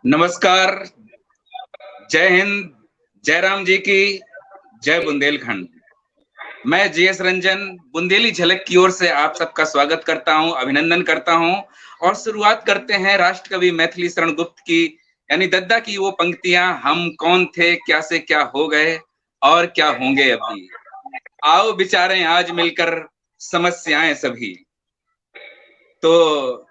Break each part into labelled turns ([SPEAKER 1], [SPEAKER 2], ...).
[SPEAKER 1] नमस्कार। जय हिंद। जय राम जी की जय। बुंदेलखंड। मैं जीएस रंजन बुंदेली झलक की ओर से आप सबका स्वागत करता हूं, अभिनंदन करता हूं और शुरुआत करते हैं राष्ट्रकवि मैथिली शरण गुप्त की यानी दद्दा की वो पंक्तियां, हम कौन थे, क्या से क्या हो गए और क्या होंगे अभी। आओ विचारें आज मिलकर समस्याएं सभी। तो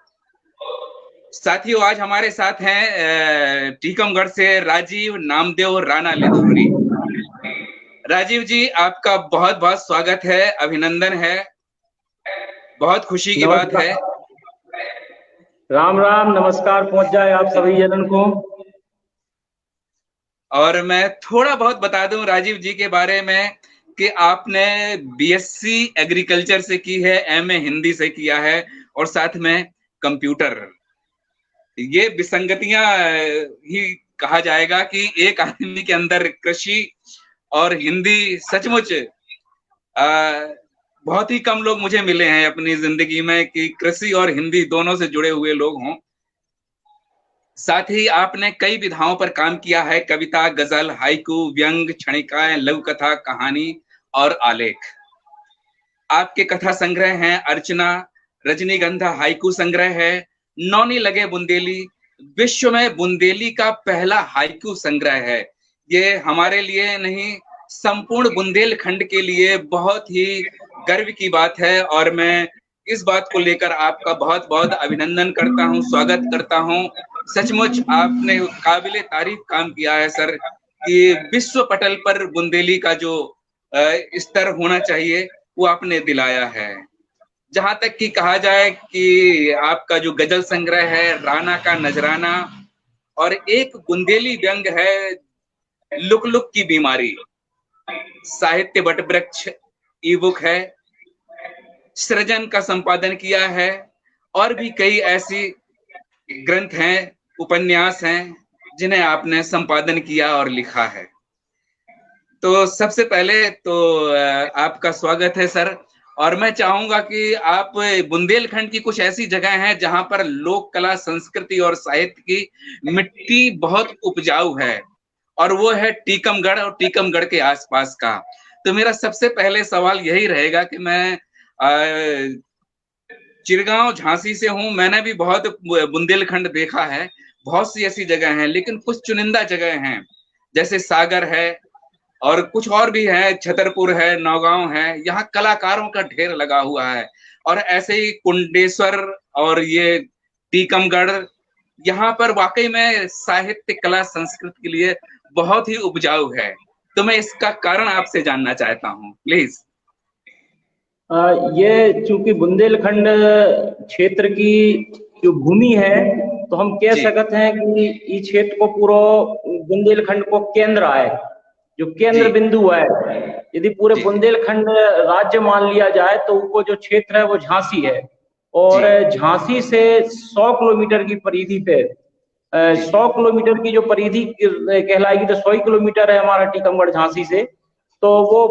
[SPEAKER 1] साथियों, आज हमारे साथ हैं टीकमगढ़ से राजीव नामदेव राणा लिधौरी। राजीव जी, आपका बहुत बहुत स्वागत है, अभिनंदन है, बहुत खुशी की बात है।
[SPEAKER 2] राम राम, नमस्कार पहुंच जाए आप सभी जनन को।
[SPEAKER 1] और मैं थोड़ा बहुत बता दूं राजीव जी के बारे में कि आपने बीएससी एग्रीकल्चर से की है, एमए हिंदी से किया है और साथ में कंप्यूटर। ये विसंगतियां ही कहा जाएगा कि एक आदमी के अंदर कृषि और हिंदी सचमुच बहुत ही कम लोग मुझे मिले हैं अपनी जिंदगी में कि कृषि और हिंदी दोनों से जुड़े हुए लोग हों। साथ ही आपने कई विधाओं पर काम किया है, कविता, गजल, हाइकू, व्यंग, क्षणिकाएं, लघु कथा, कहानी और आलेख। आपके कथा संग्रह हैं अर्चना, रजनीगंधा हाइकू संग्रह है, नौनी लगे बुंदेली विश्व में बुंदेली का पहला हाइकू संग्रह है। ये हमारे लिए नहीं, संपूर्ण बुंदेलखंड के लिए बहुत ही गर्व की बात है और मैं इस बात को लेकर आपका बहुत बहुत अभिनंदन करता हूं, स्वागत करता हूं। सचमुच आपने काबिले तारीफ काम किया है सर कि विश्व पटल पर बुंदेली का जो स्तर होना चाहिए वो आपने दिलाया है। जहां तक कि कहा जाए कि आपका जो गजल संग्रह है राणा का नजराना और एक बुंदेली व्यंग है लुक लुक की बीमारी, साहित्य वटवृक्ष ई बुक है, सृजन का संपादन किया है और भी कई ऐसी ग्रंथ हैं, उपन्यास हैं जिन्हें आपने संपादन किया और लिखा है। तो सबसे पहले तो आपका स्वागत है सर। और मैं चाहूंगा कि आप बुंदेलखंड की कुछ ऐसी जगह हैं जहां पर लोक कला, संस्कृति और साहित्य की मिट्टी बहुत उपजाऊ है और वो है टीकमगढ़ और टीकमगढ़ के आसपास का। तो मेरा सबसे पहले सवाल यही रहेगा कि मैं चिरगांव झांसी से हूं, मैंने भी बहुत बुंदेलखंड देखा है, बहुत सी ऐसी जगह हैं, लेकिन कुछ चुनिंदा जगह हैं जैसे सागर है और कुछ और भी है, छतरपुर है, नौगांव है, यहाँ कलाकारों का ढेर लगा हुआ है। और ऐसे ही कुंडेश्वर और ये टीकमगढ़, यहाँ पर वाकई में साहित्य, कला, संस्कृति के लिए बहुत ही उपजाऊ है। तो मैं इसका कारण आपसे जानना चाहता हूँ, प्लीज।
[SPEAKER 2] ये चूंकि बुंदेलखंड क्षेत्र की जो भूमि है तो हम कह सकते हैं कि इस क्षेत्र को पूरा बुंदेलखंड को केंद्र है, जो केंद्र बिंदु है। यदि पूरे बुंदेलखंड राज्य मान लिया जाए तो वो जो क्षेत्र है वो झांसी है और झांसी से 100 किलोमीटर की परिधि पे 100 किलोमीटर की जो परिधि कहलाएगी तो 100 किलोमीटर है हमारा टीकमगढ़ झांसी से। तो वो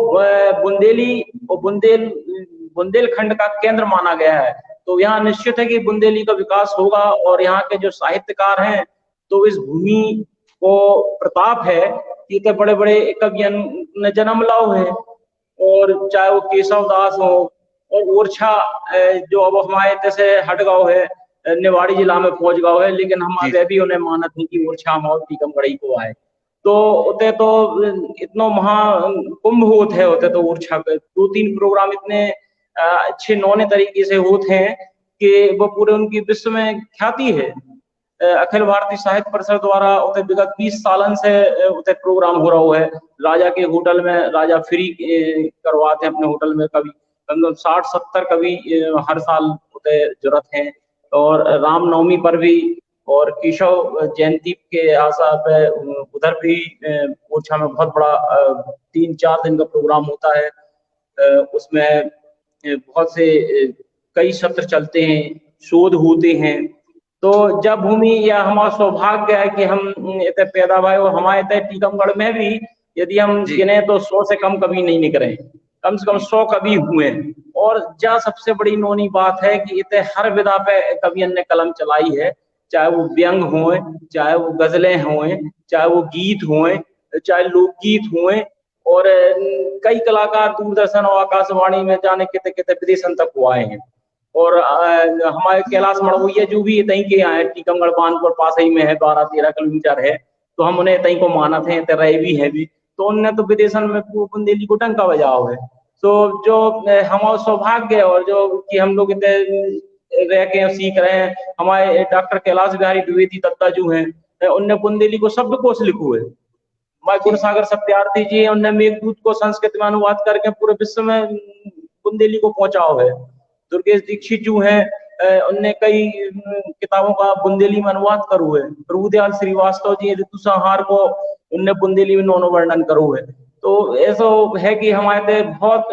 [SPEAKER 2] बुंदेली और बुंदेलखंड का केंद्र माना गया है। तो यहाँ निश्चित है कि बुंदेली का विकास होगा और यहाँ के जो साहित्यकार हैं तो इस भूमि को प्रताप है कि इतने बड़े बड़े कवियन ने जन्म लाओ है, और चाहे वो केशव दास हो और ओरछा जो अब हमारे जैसे हटगांव है, निवाड़ी जिला में पहुंच गाँव है, लेकिन हम अभी भी उन्हें मानत है कि ओरछा और टीकमगढ़ को आए। तो उते तो इतना महा कुंभ होते है, उते तो ओरछा पे 2-3 प्रोग्राम इतने अच्छे नौने तरीके से होते हैं कि वो पूरे उनकी विश्व में ख्याति है। अखिल भारतीय साहित्य परिषद द्वारा उते विगत 20 सालन से उते प्रोग्राम हो रहा है। राजा के होटल में राजा फ्री करवाते हैं अपने होटल में, कभी 60-70 कवि हर साल उते जरूरत है। और रामनवमी पर भी और केशव जयंती के आशा पे उधर भी ओरछा में बहुत बड़ा 3-4 दिन का प्रोग्राम होता है। उसमें बहुत से कई सत्र चलते हैं, शोध होते हैं। तो जब भूमि या हमारा सौभाग्य है कि हम इतने पैदा भाई और हमारे इतने टीकमगढ़ में भी यदि हम गिने तो 100 से कम कभी नहीं निकले, कम से कम 100 कवि हुए। और जहाँ सबसे बड़ी नोनी बात है कि इतने हर विधा पे कवियन ने कलम चलाई है। चाहे वो व्यंग हों, चाहे वो गजलें हों, चाहे वो गीत हों, चाहे लोकगीत हों, और कई कलाकार दूरदर्शन और आकाशवाणी में जाने कितने कितने विदेशन तक को आए हैं। और हमारे कैलाश मड़वैया जो भी तहीं के आए, टीकमगढ़ बानपुर पास ही में है, 12-13 किलोमीटर है, तो हम उन्हें तहीं को मानत हैं, रहे भी हैं भी, तो उनने तो विदेशन में बुंदेली को डंका बजाओ है। तो जो हमारा सौभाग्य है, और जो कि हम लोग इतने रह के सीख रहे हैं, हमारे डॉक्टर कैलाश बिहारी द्विवेदी दत्ता जो हैं, उनने बुंदेली को शब्दकोश लिखो है। हमारे गुणसागर सत्यार्थी जी हैं, उनने मेघदूत को संस्कृत में अनुवाद करके पूरे विश्व में बुंदेली को पहुंचाओ है। दुर्गेश दीक्षित जो हैं, उनने कई किताबों का बुंदेली में अनुवाद करो है। प्रभुदयाल श्रीवास्तव जी ऋतु संहार को उनने बुंदेली में नौनो वर्णन करो है। तो ऐसा है कि हमारे बहुत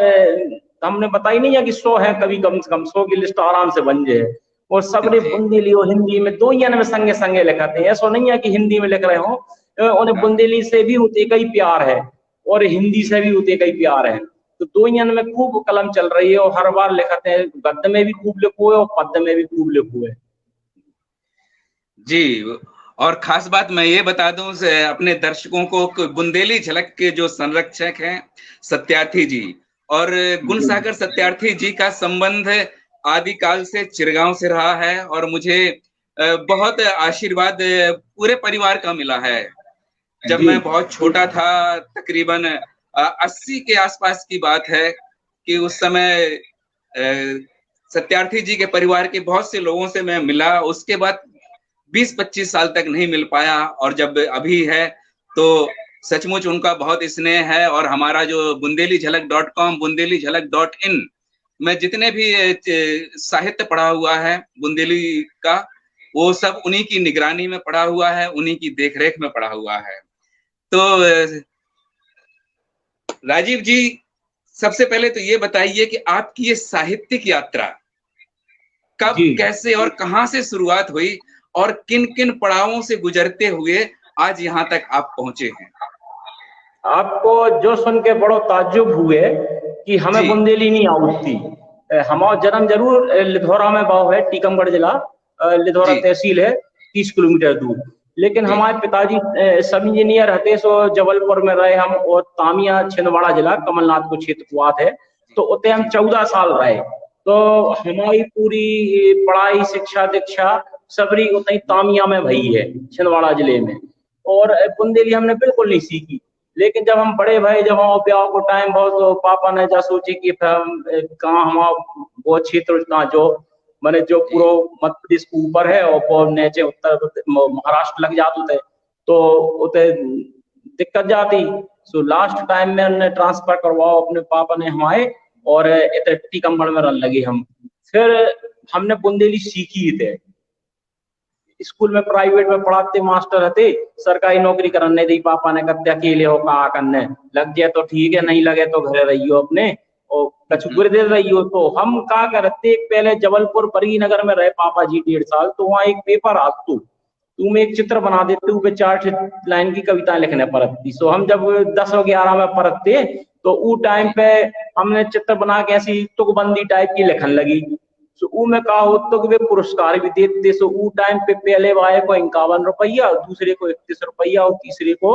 [SPEAKER 2] हमने बताई नहीं है कि 100 है, कभी कम से कम 100 की लिस्ट आराम से बन जाए, और सबने बुंदेली और हिंदी में दो ही में संगे संगे लिखाते हैं। ऐसा नहीं है कि हिंदी में लिख रहे हो, उन्हें बुंदेली से भी होते कई प्यार है और हिंदी से भी होते कई प्यार है। तो दो ही में खूब कलम चल रही है, और हर बार लिखते हैं, गद्य में भी खूब लिखो है और पद्य में भी खूब लिखो है
[SPEAKER 1] जी। और खास बात मैं ये बता दूं अपने दर्शकों को, बुंदेली झलक के जो संरक्षक हैं सत्यार्थी जी, और गुणसागर सत्यार्थी जी का संबंध आदिकाल से चिरगांव से रहा है, और मुझे बहुत आशीर्वाद पूरे परिवार का मिला है। जब मैं बहुत छोटा था, तकरीबन 80 के आसपास की बात है, कि उस समय सत्यार्थी जी के परिवार के बहुत से लोगों से मैं मिला। उसके बाद 20-25 साल तक नहीं मिल पाया, और जब अभी है तो सचमुच उनका बहुत स्नेह है। और हमारा जो bundelizhalak.com, bundelizhalak.in में जितने भी साहित्य पढ़ा हुआ है बुंदेली का, वो सब उन्हीं की निगरानी में पढ़ा हुआ है, उन्हीं की देखरेख में पढ़ा हुआ है। तो राजीव जी, सबसे पहले तो ये बताइए कि आपकी ये साहित्यिक यात्रा कब, कैसे और कहां से शुरुआत हुई, और किन किन पड़ावों से गुजरते हुए आज यहाँ तक आप पहुंचे हैं?
[SPEAKER 2] आपको जो सुन के बड़ो ताज्जुब हुए कि हमें बुंदेली नहीं आती। हमारा जन्म जरूर लिधौरा में भाव है, टीकमगढ़ जिला, लिधौरा तहसील है, 30 किलोमीटर दूर। लेकिन हमारे पिताजी सब इंजीनियर रहते, सो जबलपुर में रहे हम, और तामिया छिंदवाड़ा जिला कमलनाथ क्षेत्र को आते है, तो उतने हम 14 साल रहे। तो हमारी पूरी पढ़ाई, शिक्षा दीक्षा सबरी उतनी तामिया में भई है, छिंदवाड़ा जिले में, और बुंदेली हमने बिल्कुल नहीं सीखी। लेकिन जब हम बड़े भाई, जब हम ब्याह को टाइम बहुत, तो पापा ने जा सोची कि कहाँ हम वो क्षेत्र जो मैंने जो पूरा मध्य प्रदेश के ऊपर है, और नीचे उत्तर महाराष्ट्र लग जाते थे, तो उते दिक्कत जाती। सो लास्ट टाइम में उन्हें ट्रांसफर करवाओ अपने पापा ने हमारे, और इतने टीकमगढ़ में रहने लगे हम। फिर हमने बुंदेली सीखी थे। स्कूल में प्राइवेट में पढ़ाते मास्टर रहते, सरकारी नौकरी करने दी, पापा ने कहते अकेले हो कहा करने, लग जाए तो ठीक है, नहीं लगे तो घर रहियो अपने, और कछु गुरुदेव रहियो। तो हम क्या करते, पहले जबलपुर परी नगर में रहे पापा जी 1.5 साल, तो वहाँ एक पेपर आता, तुम एक चित्र बना देते हो, 4 लाइन की कविता लिखने पड़ती। सो हम जब 10 और 11 में पढ़ते, तो वो टाइम पे हमने चित्र बना के ऐसी तुकबंदी टाइप की लिखन लगी। सो ऊ में कहा हो तो वे पुरस्कार भी देते। सो ऊ टाइम पे पहले वाले को 51 रुपया, दूसरे को 31 रुपया, और तीसरे को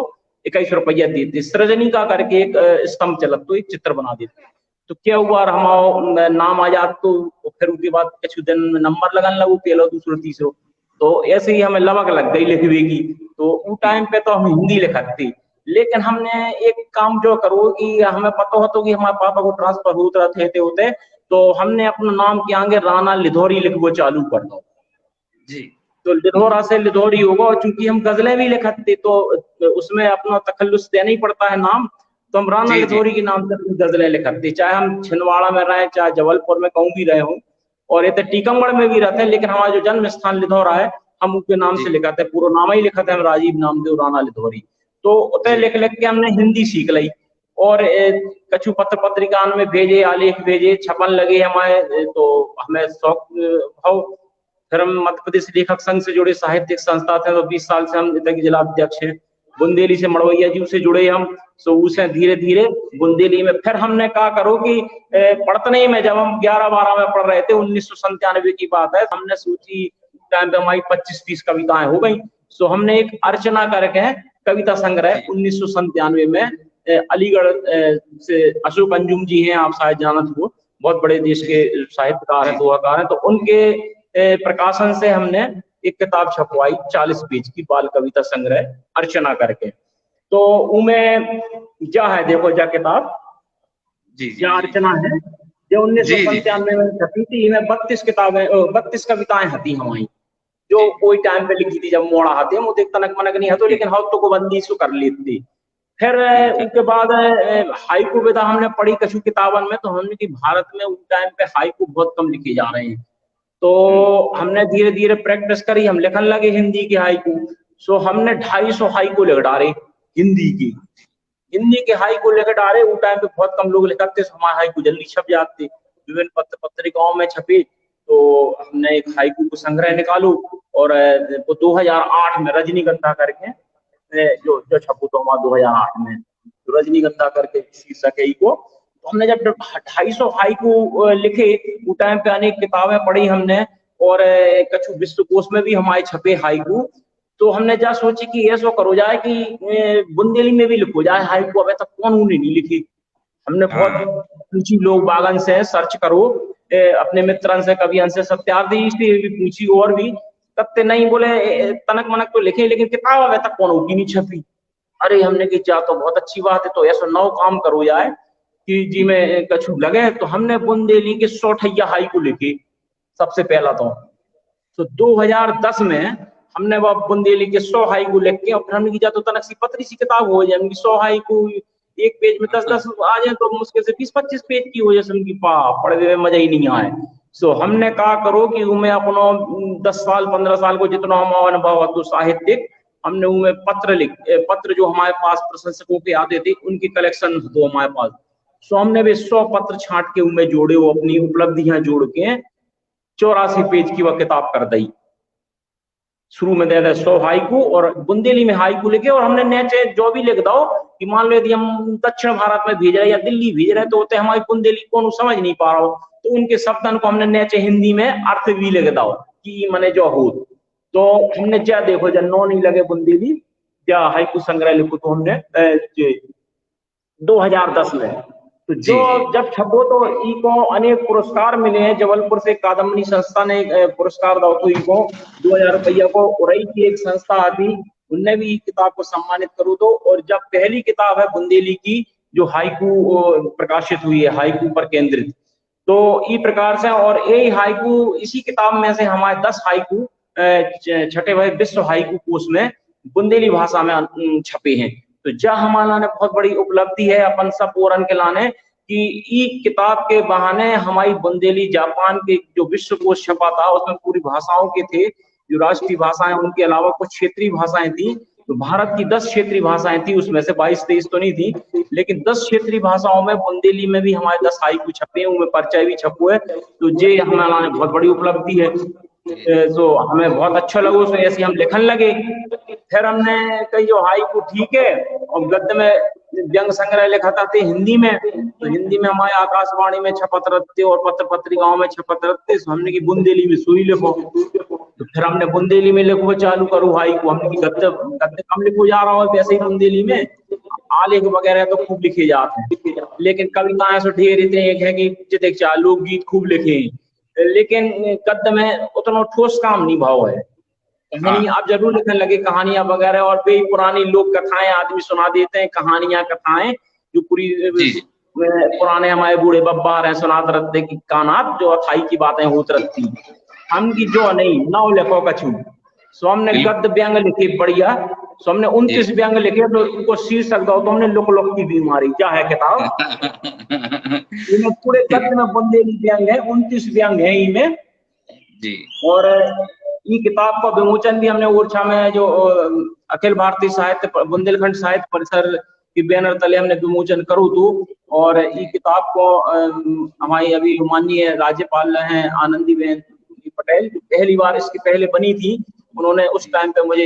[SPEAKER 2] 21 रुपया देते। सृजनी का करके एक स्तंभ चलत, तो एक चित्र बना देते। तो क्या हुआ, हमारा नाम आ जात, तो फिर उसके बाद कुछ दिन में नंबर लगन लगू, पहलो दूसरो तीसरो, तो ऐसे ही हमें लवक लग गई लिखवे की। तो वो टाइम पे तो हम हिंदी लिखते। लेकिन हमने एक काम जो करो कि हमें पता हो तो कि हमारे पापा को ट्रांसफर होते, तो हमने अपना नाम के आगे राणा लिधौरी लिखो चालू कर दो
[SPEAKER 1] जी।
[SPEAKER 2] तो लिधौरा से लिधौरी होगा। और चूंकि हम गजलें भी लिखते, तो उसमें अपना तखल्लुस देना ही पड़ता है नाम, तो हम राणा लिधौरी के नाम से गजलें लिखते, चाहे हम छिंदवाड़ा में रहे, चाहे जबलपुर में कहूँ भी रहे हों, और ये टीकमगढ़ में भी रहते हैं। लेकिन हमारा जो जन्म स्थान लिधौरा है, हम उसके नाम से लिखाते हैं, पूरा नाम ही लिखाते हैं, राजीव नामदेव राणा लिधौरी। तो उतने लिख लिख के हमने हिंदी सीख ली, और कछु पत्र पत्रिका में भेजे, आलेख भेजे, छपन लगे हमारे, तो हमें शौक भाव। फिर हम मध्य प्रदेश लेखक संघ से जुड़े, साहित्यिक संस्था थे, तो 20 साल से हम इधर के जिला अध्यक्ष हैं। बुंदेली से मड़वैया जी से जुड़े हम, सो उसे धीरे धीरे बुंदेली में फिर हमने कहा करो कि पढ़तने में, जब हम 11-12 में पढ़ रहे थे, 1997 की बात है, हमने सोची टाइम पे हमारी 25-30 कविताएं हो गई। सो हमने एक अर्चना करके कविता संग्रह 1997 में अलीगढ़ से अशोक अंजुम जी हैं, आप शायद जानत हो, बहुत बड़े देश के साहित्यकार हैं, दोहाकार हैं, तो उनके प्रकाशन से हमने एक किताब छपवाई 40 पेज की बाल कविता संग्रह अर्चना करके। तो उनमें क्या है, देखो जा किताब क्या अर्चना है, जो 1997 में छपी थी। इनमें 32 कविताएं हती हमारी, जो कोई टाइम पे लिखी थी, जब मोड़ा हाथे मुझे तनक मनक नहीं हतो, लेकिन हाउ तो को बंदी सु कर लेती। फिर उसके बाद हाइकू विधा हमने पढ़ी कछु किताबन में, तो हमने कि भारत में उस टाइम पे हाइकू बहुत कम लिखे जा रहे हैं। तो हमने धीरे धीरे प्रैक्टिस करी, हम लिखने लगे हिंदी के हाइकू। सो हमने 250 हाइकू लिख डाले हिंदी के हाइकू लिख डाले। उस टाइम पे बहुत कम लोग लिखते, हमारे हाइकू जल्दी छप जाते, विभिन्न पत्र पत्रिकाओं में छपे। तो हमने एक हाइकू को संग्रह निकालो, और वो 2008 में रजनीगंधा करके जो छपू तो हमारा 2008 में तो रजनीगंधा करके शीर्षक है को। तो हमने जब 250 हाइकू लिखे, उस टाइम पे अनेक किताबें पढ़ी हमने, और कछु विश्वकोश में भी हमारे छपे हाइकू। तो हमने जा सोची कि ऐसा करो जाए कि बुंदेली में भी लिखो जाए हाइकू, अब तक कौन नहीं लिखी। हमने बहुत पूछी लोग बागन से, सर्च करो अपने मित्रन से, कवियन से, सत्यार्थी से भी पूछी, और भी तब नहीं बोले तनक मनक तो लिखे, लेकिन किताब अब तक कौन होगी नहीं छपी। अरे हमने की जा तो बहुत अच्छी बात है, तो ऐसा नौ काम करो जाए कि जी में कछु लगे। तो हमने बुंदेली के 100 हाइकू लिखे सबसे पहला। तो 2010 में हमने वो बुंदेली के 100 हाइकू लिख के, और फिर हमने की जा तो तनक सी पतली सी किताब हो जाए, 100 हाइकू एक पेज में 10-10 आ जाए, तो मुश्किल से 20-25 पेज की हो जाए, उनकी पढ़े में मजा ही नहीं आए। सो हमने कहा करो कि उनमें अपनो 10 साल 15 साल को जितना हमारा अनुभव तो साहित्यिक, हमने उनमें पत्र जो हमारे पास प्रशंसकों के आते थे, उनकी कलेक्शन तो हमारे पास। सो हमने भी 100 पत्र छांट के उनमें जोड़े, वो अपनी उपलब्धियां जोड़ के 84 पेज की वह किताब कर दी। शुरू में दे 100 हाइकू, और बुंदेली में हाइकू लिखे, और हमने नीचे जो भी लिख दो कि मान लो यदि हम दक्षिण भारत में भेज रहे या दिल्ली भेज रहे, तो होते हमारी बुंदेली को समझ नहीं पा रहा हो, तो उनके शब्दन को हमने नीचे हिंदी में अर्थ भी लिख दो कि मने जो हो। तो हमने क्या देखो जब नो नहीं लगे बुंदेली क्या हाइकू संग्रह लिखो, तो हमने 2010 में तो जो जब छपो तो इको अनेक पुरस्कार मिले हैं। जबलपुर से कादम्बनी संस्था ने पुरस्कार दो, तो इको 2000 रुपया को, उरई की एक संस्था आती, उनने भी किताब को सम्मानित करो दो। और जब पहली किताब है बुंदेली की जो हाइकू प्रकाशित हुई है, हाइकू पर केंद्रित, तो इस प्रकार से, और यही हाइकू इसी किताब में से हमारे 10 हाइकू छठे हुए विश्व हाइकू कोष में बुंदेली भाषा में छपे हैं। तो जा हमारा ने बहुत बड़ी उपलब्धि है अपन सब ओरन के लाने कि ई किताब के बहाने हमारी बुंदेली जापान के जो विश्व कोश छपा था, उसमें पूरी भाषाओं के थे, जो राष्ट्रीय भाषाएं, उनके अलावा कुछ क्षेत्रीय भाषाएं थी। तो भारत की 10 क्षेत्रीय भाषाएं थी, उसमें से 22-23 तो नहीं थी, लेकिन 10 क्षेत्रीय भाषाओं में बुंदेली में भी हमारे 10 हाइकू छपे हैं, उनमें परिचय भी छपो है। तो ये हमारा ने बहुत बड़ी उपलब्धि है। तो हमें बहुत अच्छा लगा, उसमें ऐसे हम लिखने लगे। फिर हमने कही जो हाइकू ठीक है, और गद्य में व्यंग संग्रह लिखा था हिंदी में, तो हिंदी में हमारे आकाशवाणी में छपत रहते और पत्र पत्रिकाओं में छपत रहते, तो हमने की बुंदेली में सुई लिखो। तो फिर हमने बुंदेली में लिखो चालू करो हाइकू, हमने की गद्य कम लिखो जा रहा हो, वैसे ही बुंदेली में आलेख वगैरह तो खूब लिखे जाते हैं, लेकिन कविताएं तो ढेर इतने एक है कि लोकगीत खूब लिखे, लेकिन गद्य में उतना ठोस काम नहीं भाव है। कहानी आप जरूर लिखने लगे, कहानियां वगैरह, और भी पुरानी लोक कथाएं आदमी सुना देते हैं, कहानियां कथाएं जो पूरी पुराने हमारे बूढ़े बब्बा रहे सुनाते रहते कि कानात जो अथाई की बातें होती रहती, हम की जो नहीं नाव लिखो कछु। सो हमने गद्य व्यंग लिखे बढ़िया, सो हमने 29 व्यंग लिखे, तो उनको शीर्षक दो तो हमने लुक लुक की बीमारी क्या है किताब इनमें पूरे गद्य में बुंदेली व्यंग है, 29 व्यंग है इनमें जी। और ये किताब का विमोचन भी हमने ओरछा में जो अखिल भारतीय साहित्य बुंदेलखंड साहित्य परिसर की बैनर तले हमने विमोचन करो तो, और ये किताब को हमारी अभी माननीय राज्यपाल हैं आनंदीबेन पटेल, पहली बार इसकी पहले बनी थी, उन्होंने उस टाइम पे मुझे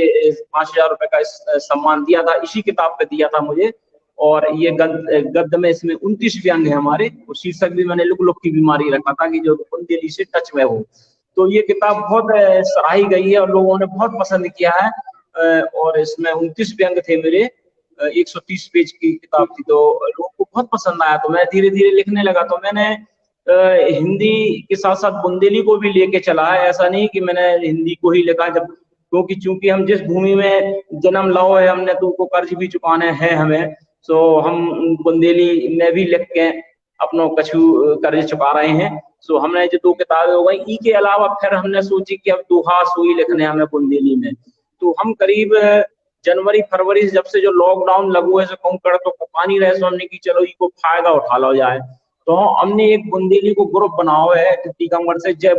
[SPEAKER 2] 5000 रुपए का सम्मान दिया था, इसी किताब पे दिया था मुझे। और ये गद्य में इसमें 29 व्यंग है हमारे, शीर्षक भी मैंने लुक लुक की बीमारी रखा था कि जो बुंदेली से टच में हो। तो ये किताब बहुत सराही गई है और लोगों ने बहुत पसंद किया है। और इसमें 29 व्यंग थे मेरे, 130 पेज की किताब थी, तो लोगों को बहुत पसंद आया। तो मैं धीरे धीरे लिखने लगा। तो मैंने हिंदी के साथ साथ बुंदेली को भी लेके चला है। ऐसा नहीं कि मैंने हिंदी को ही लिखा, जब क्योंकि चूंकि हम जिस भूमि में जन्म लाओ है हमने, तो उनको कर्ज भी चुकाने हैं हमें। सो हम बुंदेली में भी लिख के अपनों कछु कर्ज चुका रहे हैं। सो हमने जो 2 किताबें हो गई, ई के अलावा फिर हमने सोची कि अब दोहा सुई लिखने हमें बुंदेली में। तो हम करीब जनवरी फरवरी जब से जो लॉकडाउन लगू है, कम कर तो पता नहीं रहे, सो हमने की चलो इसको फायदा उठा लो जाए। तो हमने एक बुंदेली को ग्रुप बनाओ है टीकमगढ़ से, जय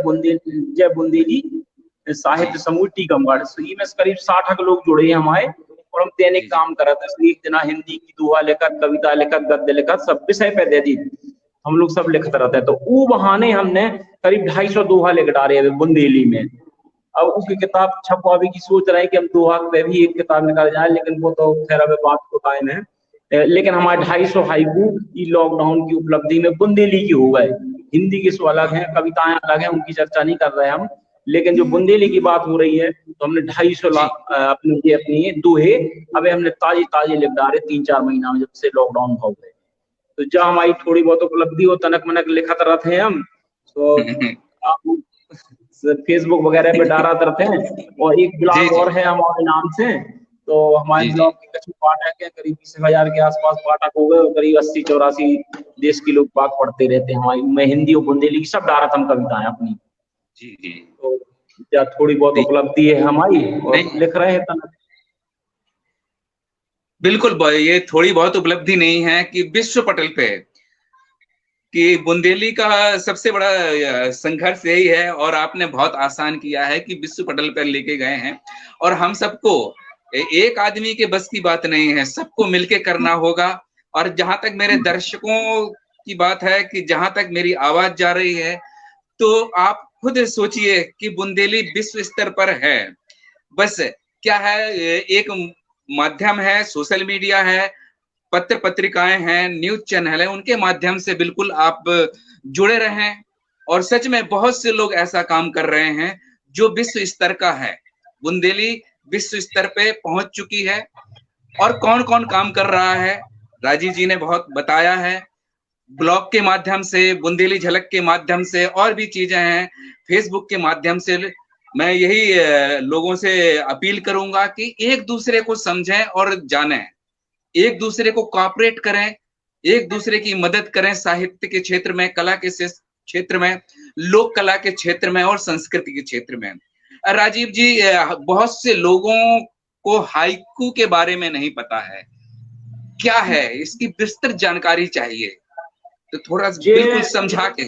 [SPEAKER 2] बुंदेली साहित्य समूह टीकमगढ़। में करीब 60 लोग जुड़े हैं हमारे, और हम दैनिक काम कर रहे थे। एक जना हिंदी की दोहा लिखत, कविता लिखत, गद्य लिखत, सब विषय पे दे दी, हम लोग सब लिखते रहते हैं। तो वो बहाने हमने करीब 250 दोहा लिख डाले अभी बुंदेली में। अब उसकी किताब छपवाने की सोच रहे हैं कि हम दोहा पे भी एक किताब निकाल जाए, लेकिन वो तो खैर अभी बात को टाइम है। लेकिन हमारे 250 हाइकू लॉकडाउन की उपलब्धि में बुंदेली की हो गए। हिंदी की सो अलग है, कविताएं अलग हैं, उनकी चर्चा नहीं कर रहे हम, लेकिन जो बुंदेली की बात हो रही है, तो हमने 250 अपनी दोहे अभी हमने ताजी ताजी लिख डाले 3-4 महीना में, जब से लॉकडाउन हो गए। तो जब हमारी थोड़ी बहुत उपलब्धि हो, तनक मनक लिखत रहते हैं हम। तो फेसबुक वगैरह पे डाला करते हैं। और एक ब्लॉग और है हमारे नाम से, तो हमारे ब्लॉग के कछु पाठक है, करीब 20,000 के आसपास पाठक हो गए, और करीब 80-84 देश के लोग पाठ पढ़ते रहते हैं हमारी। मैं हिंदी और बुंदेली की सब डाला था कविताएं अपनी।
[SPEAKER 1] जी।
[SPEAKER 2] तो क्या थोड़ी बहुत उपलब्धि है हमारी, और लिख रहे हैं।
[SPEAKER 1] बिल्कुल, ये थोड़ी बहुत उपलब्धि नहीं है कि विश्व पटल पे कि बुंदेली का सबसे बड़ा संघर्ष यही है, और आपने बहुत आसान किया है कि विश्व पटल पर लेके गए हैं। और हम सबको, एक आदमी के बस की बात नहीं है, सबको मिलके करना होगा। और जहां तक मेरे दर्शकों की बात है, कि जहां तक मेरी आवाज जा रही है, तो आप खुद सोचिए कि बुंदेली विश्व स्तर पर है। बस क्या है, एक माध्यम है, सोशल मीडिया है, पत्र पत्रिकाएं हैं, न्यूज चैनल है, उनके माध्यम से बिल्कुल आप जुड़े रहें। और सच में बहुत से लोग ऐसा काम कर रहे हैं जो विश्व स्तर का है। बुंदेली विश्व स्तर पे पहुंच चुकी है। और कौन कौन काम कर रहा है, राजीव जी ने बहुत बताया है। ब्लॉग के माध्यम से, बुंदेली झलक के माध्यम से, और भी चीजें हैं, फेसबुक के माध्यम से। मैं यही लोगों से अपील करूंगा कि एक दूसरे को समझें और जानें, एक दूसरे को कोऑपरेट करें, एक दूसरे की मदद करें, साहित्य के क्षेत्र में, कला के क्षेत्र में, लोक कला के क्षेत्र में, और संस्कृति के क्षेत्र में। राजीव जी, बहुत से लोगों को हाइकू के बारे में नहीं पता है, क्या है इसकी विस्तृत जानकारी चाहिए, तो थोड़ा बिल्कुल समझा के।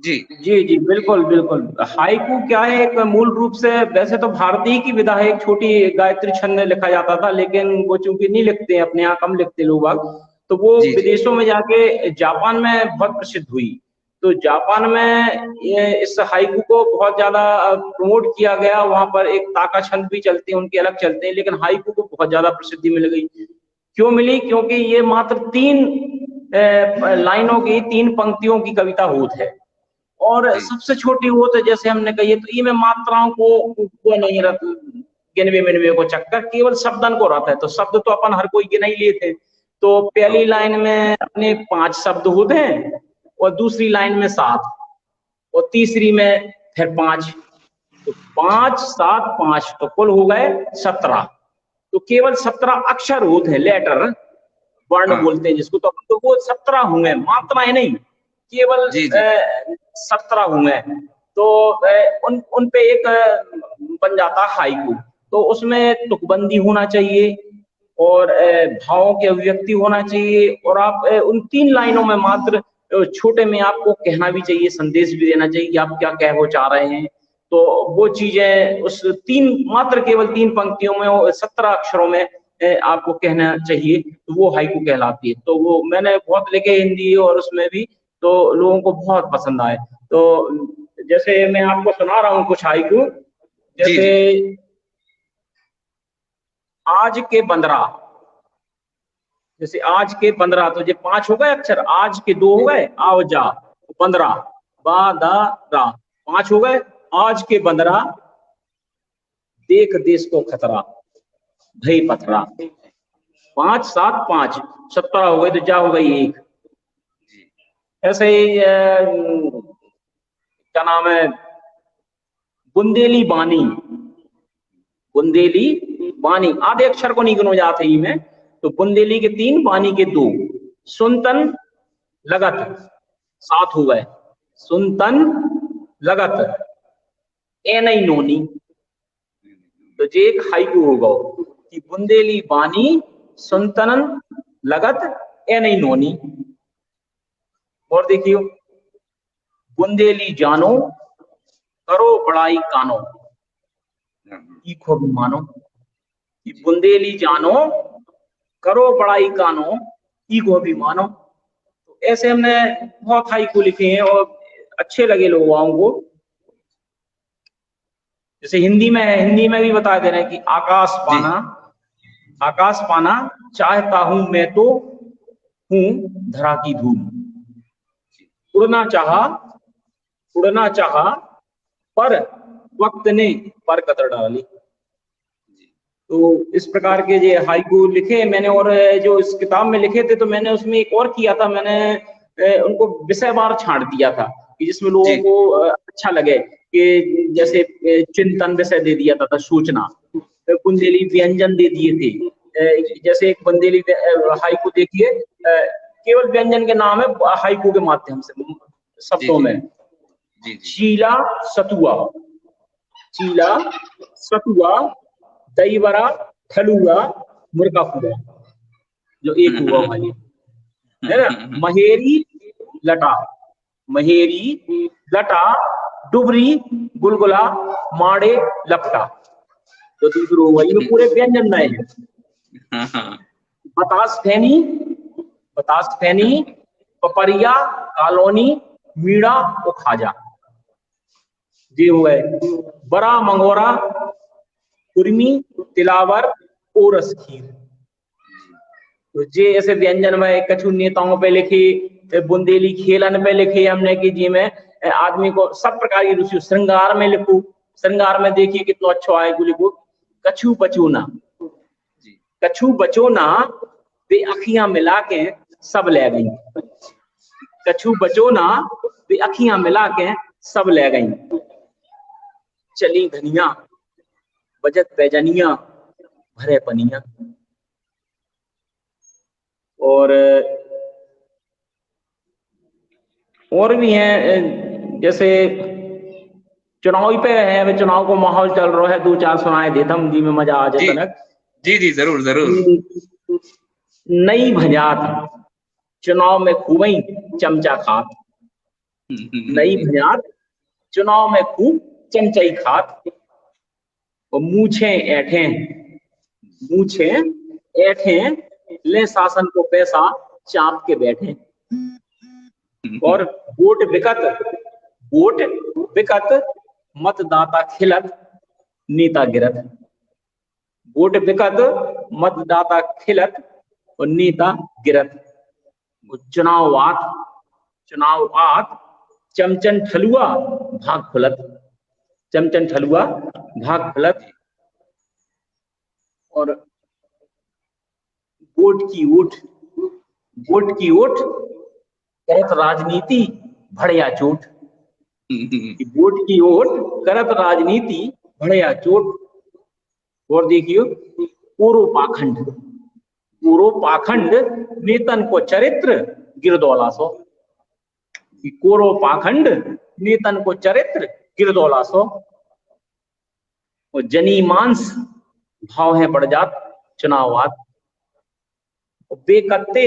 [SPEAKER 1] जी
[SPEAKER 2] जी बिल्कुल बिल्कुल। हाइकू क्या है, एक मूल रूप से वैसे तो भारतीय की विधा है, एक छोटी गायत्री छंद लिखा जाता था, लेकिन वो चूंकि नहीं लिखते, अपने यहाँ कम लिखते लोग, तो वो विदेशों में जाके जापान में बहुत प्रसिद्ध हुई। तो जापान में इस हाइकू को बहुत ज्यादा प्रमोट किया गया। वहां पर एक ताका छंद भी चलते हैं, उनके अलग चलते हैं, लेकिन हाइकू को बहुत ज्यादा प्रसिद्धि मिल गई। क्यों मिली? क्योंकि ये मात्र 3 लाइनों की, 3 पंक्तियों की कविता होत है, और सबसे छोटी वो तो जैसे हमने कही है, तो ये में मात्राओं को नहीं रहता, गिनवे मिनवे को चक्कर, केवल शब्दन को रहता है। तो शब्द तो अपन हर कोई गिना ही लेते। तो पहली लाइन में अपने 5 शब्द होते हैं, और दूसरी लाइन में 7, और तीसरी में फिर 5। तो 5, 7, 5, तो कुल हो गए 17। तो केवल 17 अक्षर होते हैं, लेटर, वर्ण बोलते हैं जिसको। तो वो 17 हुए, मात्राएं नहीं, केवल 17 हुए। तो उन पे एक बन जाता हाइकू। तो उसमें तुकबंदी होना चाहिए, और भावों की अभिव्यक्ति होना चाहिए, और आप उन 3 लाइनों में मात्र छोटे में आपको कहना भी चाहिए, संदेश भी देना चाहिए कि आप क्या कहना चाह रहे हैं। तो वो चीजें उस मात्र केवल 3 पंक्तियों में, 17 अक्षरों में आपको कहना चाहिए, तो वो हाइकू कहलाती है। तो वो मैंने बहुत लिखे हिंदी और उसमें भी, तो लोगों को बहुत पसंद आए। तो जैसे मैं आपको सुना रहा हूँ कुछ हाइकू, जैसे आज के 15, जैसे आज के 15, तो ये 5 हो गए अक्षर, आज के 2 हो गए, आओ जा, 15 बा दा रा, 5 हो गए, आज के बंदरा, देख देश को खतरा, भई पथरा। 5 7 5 17 हो गए तो जा हो गई एक। ऐसे ही क्या नाम है, बुंदेली बानी, बुंदेली बानी, आधे अक्षर को नहीं गिनो जाते ही में, तो बुंदेली के 3, बानी के 2। सुनतन लगत 7 हो गए, सुनतन लगत ए नहीं नोनी। तो जे एक हाइकू होगा कि बुंदेली बानी, सुनतन लगत ए नहीं नोनी। और देखियो, बुंदेली जानो, करो बड़ाई कानो, ईखो भी मानो। कि बुंदेली जानो, करो बड़ाई कानो, ईखो भी मानो। तो ऐसे हमने बहुत हाइकू लिखे हैं और अच्छे लगे लोगों को। जैसे हिंदी में भी बता दे रहे हैं कि आकाश पाना, आकाश पाना चाहता हूं मैं तो हूं धरा की धूल। उड़ना चाहा पर वक्त ने पर कतर डाली। तो इस प्रकार के जो हाइकू लिखे मैंने, और जो इस किताब में लिखे थे तो मैंने उसमें एक और किया था, मैंने उनको विषयवार छांट दिया था कि जिसमें लोगों को अच्छा लगे। कि जैसे चिंतन विषय दे दिया था सूचना, बुंदेली व्यंजन दे दिए थे। जैसे एक बुंदेली हाइकू देखिए, केवल व्यंजन के नाम है हाइकू के माध्यम से शब्दों में। चीला सतुआ, चीला सतुआ, दही बड़ा ठलुआ, मुर्गा फुआ, जो एक हुआ भाई है ना। महेरी लटा, महेरी लटा, डुबरी गुलगुला, माड़े लपटा, जो दूसरो हुआ। ये पूरे व्यंजन नए हैं। बतास फैनी, बतास फैनी, पपरिया, कॉलोनी, मीड़ा और खाजा, ये हुआ है। बड़ा मंगोरा, कुर्मी, तिलावर, ओरस खीर। तो जे ऐसे व्यंजन में कछु नेताओं पे लिखी, बुंदेली खेलन पे लिखी हमने कि जी में आदमी को सब प्रकार की रुचि। श्रृंगार में लिखू, श्रृंगार में देखिए कितना अच्छा है लिखू। कछु बचोना, कछु बचोना वे अखियां मिला के सब ले गई। कछु बचोना वे अखियां मिला के सब ले गई। चली धनिया बजत पैजनिया, भरे पनिया। और भी हैं, जैसे चुनाव पे है, अभी चुनाव को माहौल चल रहा है, 2-4 सुनाए देता हूँ जी में मजा आ जाए तनक।
[SPEAKER 1] जी जरूर जरूर।
[SPEAKER 2] नई भजात चुनाव में खूब चमचा खात, नई भजात चुनाव में खूब चमचाई खात। और मूछे ऐठे, मूछे ऐठे ले शासन को पैसा चाप के बैठे। और वोट बिकत, वोट बिकत मतदाता खिलत नेता गिरत। वोट बिकत मतदाता खिलत और नेता गिरत। चुनाव आत चमचन ठलुआ भाग खुलत, चमचन ठलुआ भाग खुलत। और वोट की ओट, वोट की ओट करत राजनीति भड़िया चोट। वोट की ओट करत राजनीति भड़िया चोट। और देखियो, पूर्व पाखंड, पूर्व पाखंड नेतन को चरित्र गिरदौला सो। पूर्व पाखंड नेतन को चरित्र गिरदौला सो। और जनी मांस भाव है बढ़ जात चुनावात। बेकत्ते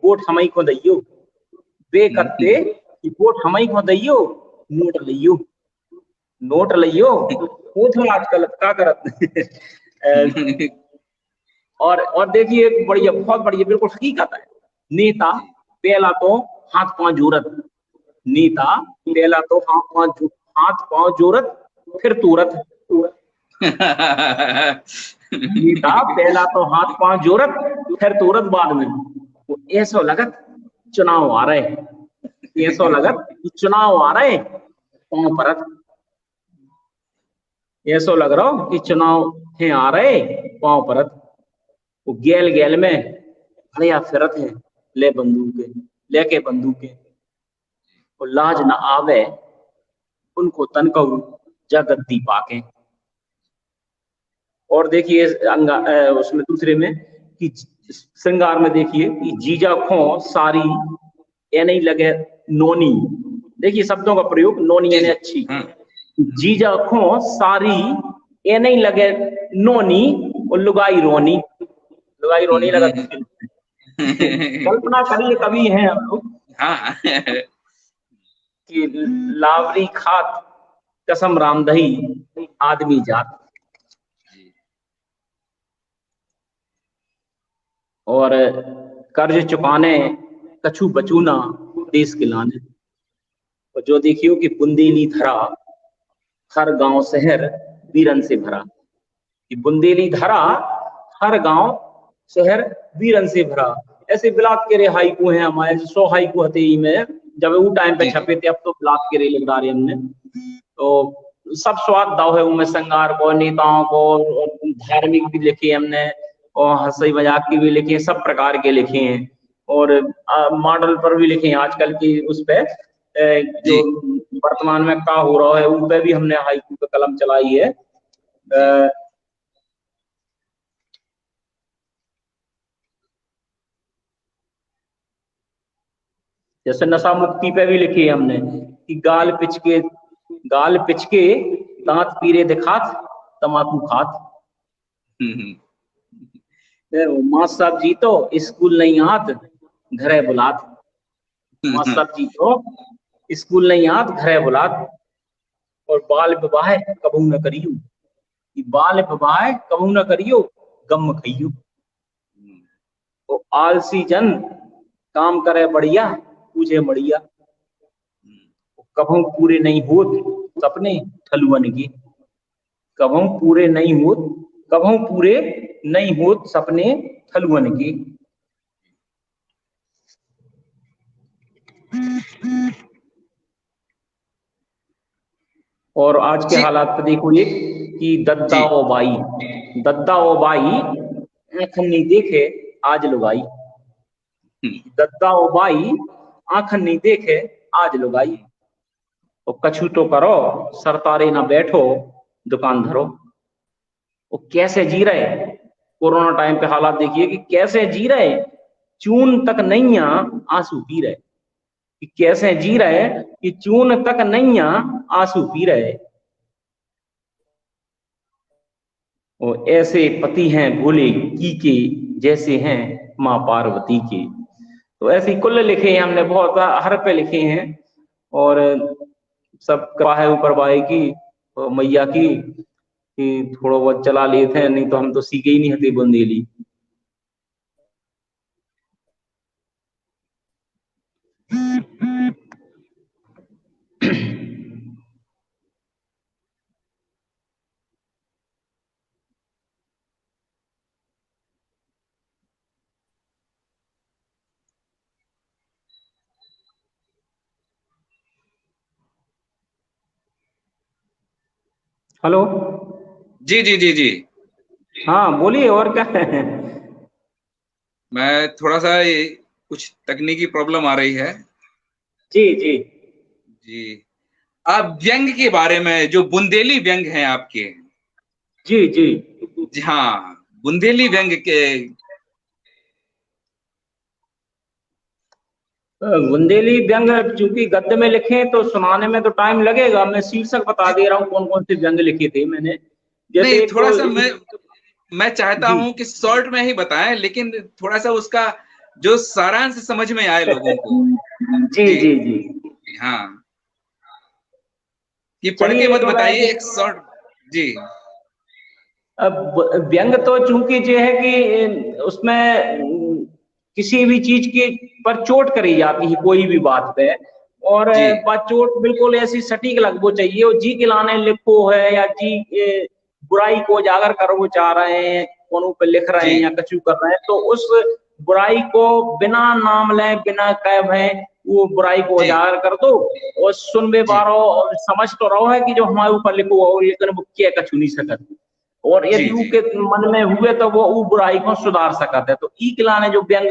[SPEAKER 2] वोट हमई को दइयो, बेकत्ते वोट हमई को दइयो, नोट लियो, नोट लियो। वो तो आजकल क्या करत। और देखिए एक बढ़िया, बहुत बढ़िया, बिल्कुल हकीकत है। नेता पहला तो हाथ पांव जोरत, नेता पहला तो हाथ पांव जोरत फिर तुरत। नेता पहला तो हाथ पांव जोरत फिर तुरत बाद में। वो ऐसा लगत चुनाव आ रहे, ऐसा लगत चुनाव आ रहे, पांव परत। ऐसा लग रहा हो कि चुनाव है आ रहे पांव परत, वो गेल गेल में भैया फिरत है ले बंदूकें, लेके बंदूकें, और लाज न आवे उनको तनकऊ जगद्दी पाके। और देखिए उसमें दूसरे में कि श्रृंगार में देखिए कि जीजा खो सारी ये नहीं लगे नोनी, देखिए शब्दों का प्रयोग, नोनी
[SPEAKER 1] जी
[SPEAKER 2] यानी
[SPEAKER 1] जी।
[SPEAKER 2] अच्छी,
[SPEAKER 1] हाँ।
[SPEAKER 2] जीजा खो सारी ये नहीं लगे नोनी, और लुगाई रोनी, लुगाई रोनी लगा फिल्म में। कल्पना करिए कभी हैं हम लोग
[SPEAKER 1] हाँ।
[SPEAKER 2] कि लावरी खात कसम रामदही आदमी जात, और कर्ज चुकाने कछु बचूना देश के लाने। और जो देखियो कि बुंदेली धरा हर गांव शहर वीरन से भरा, कि बुंदेली धरा हर गांव शहर वीरन से भरा। ऐसे बिलात के रे हाइकू हैं हमारे, 100 हाइकू हते ही में, जब वो टाइम पे
[SPEAKER 1] जी जी।
[SPEAKER 2] छपे थे, अब तो बिलात के रे लिख डाले हमने। तो सब स्वाद दाव है उनमें, श्रृंगार को, नेताओं को, और धार्मिक भी लिखे हमने, और हंसी मजाक की भी लिखे, सब प्रकार के लिखे हैं। और मॉडल पर भी लिखे हैं आजकल की उस पे जो
[SPEAKER 1] जी
[SPEAKER 2] वर्तमान में क्या हो रहा है उन पे भी हमने हाइकू पे कलम चलाई है।
[SPEAKER 1] जी।
[SPEAKER 2] जैसे नशा मुक्ति पे भी लिखी है हमने कि गाल पिचके दांत पीरे दिखात तमाकू खात।
[SPEAKER 1] हम्म।
[SPEAKER 2] मां साहब जी तो स्कूल नहीं आत घरे बुलात, मां साहब जी तो स्कूल नहीं आत घरे बुलात। और बाल विवाह कबू न करियो, कि बाल विवाह कबू न करियो गम खइयो। तो आलसी जन काम करे बढ़िया पूछे मड़िया, कभू पूरे नहीं होत सपने ठलुअन के, कभू पूरे नहीं होत, कभू पूरे नहीं होत सपने ठलुअन के। और आज के
[SPEAKER 1] जी
[SPEAKER 2] हालात पे देखो ये कि दद्दा
[SPEAKER 1] जी।
[SPEAKER 2] O by, Dadda O by आंखन नहीं देखे आज लुगाई, दद्दा ओ बाई आंखन नहीं देखे आज लुगाई। तो कछु तो करो सरतारे ना बैठो दुकान धरो। वो कैसे जी रहे, कोरोना टाइम पे हालात देखिए कि कैसे जी रहे, चून तक नैया आंसू पी रहे, कि कैसे जी रहे कि चून तक नैया आंसू पी रहे। और ऐसे पति हैं भोले की के जैसे हैं माँ पार्वती के। तो ऐसी कुल लिखे हैं हमने, बहुत हर पे लिखे हैं। और सब कृपा है ऊपर वाले की और मैया की कि थोड़ा बहुत चला लेते हैं, नहीं तो हम तो सीखे ही नहीं हते बुंदेली। हेलो।
[SPEAKER 1] जी जी जी जी।
[SPEAKER 2] हाँ बोलिए और क्या है।
[SPEAKER 1] मैं थोड़ा सा कुछ तकनीकी प्रॉब्लम आ रही है।
[SPEAKER 2] जी जी
[SPEAKER 1] जी। आप व्यंग के बारे में, जो बुंदेली व्यंग हैं आपके।
[SPEAKER 2] जी जी।
[SPEAKER 1] जी हाँ, बुंदेली व्यंग के।
[SPEAKER 2] बुंदेली व्यंग चूंकि गद्य में लिखे हैं, तो सुनाने में तो टाइम लगेगा, मैं शीर्षक बता
[SPEAKER 1] जी,
[SPEAKER 2] दे रहा हूँ कौन कौन से व्यंग लिखे थे मैंने।
[SPEAKER 1] नहीं
[SPEAKER 2] जैसे एक
[SPEAKER 1] थोड़ा
[SPEAKER 2] तो
[SPEAKER 1] सा मैं चाहता
[SPEAKER 2] जी
[SPEAKER 1] हूं कि शॉर्ट में ही बताएं, लेकिन थोड़ा सा उसका जो सारांश समझ में आए लोगों को।
[SPEAKER 2] जी
[SPEAKER 1] जी।
[SPEAKER 2] जी जी।
[SPEAKER 1] हाँ, कि पढ़ के
[SPEAKER 2] चलिए
[SPEAKER 1] मत
[SPEAKER 2] तो मैं
[SPEAKER 1] बताइए, एक शॉर्ट। जी
[SPEAKER 2] अब व्यंग तो चूंकि जो है कि उसमें किसी भी चीज की पर चोट करी जाती है कोई भी बात पे, और
[SPEAKER 1] जी
[SPEAKER 2] बात चोट बिल्कुल ऐसी सटीक लगभो चाहिए, और जी के लाने लिखो है या जी बुराई को उजागर करो चाह रहे हैं, कोनो पे लिख रहे
[SPEAKER 1] जी
[SPEAKER 2] हैं या कछु कर रहे हैं, तो उस बुराई को बिना नाम ले बिना कह भय वो बुराई को उजागर कर दो और सुनबे बारो और समझ तो रहो है कि जो हमारे ऊपर लिखो हो, लेकिन वो क्या कछु नहीं सकत। और यदि के मन में हुए तो वो बुराई को सुधार सकते है। तो ई किलाने जो व्यंग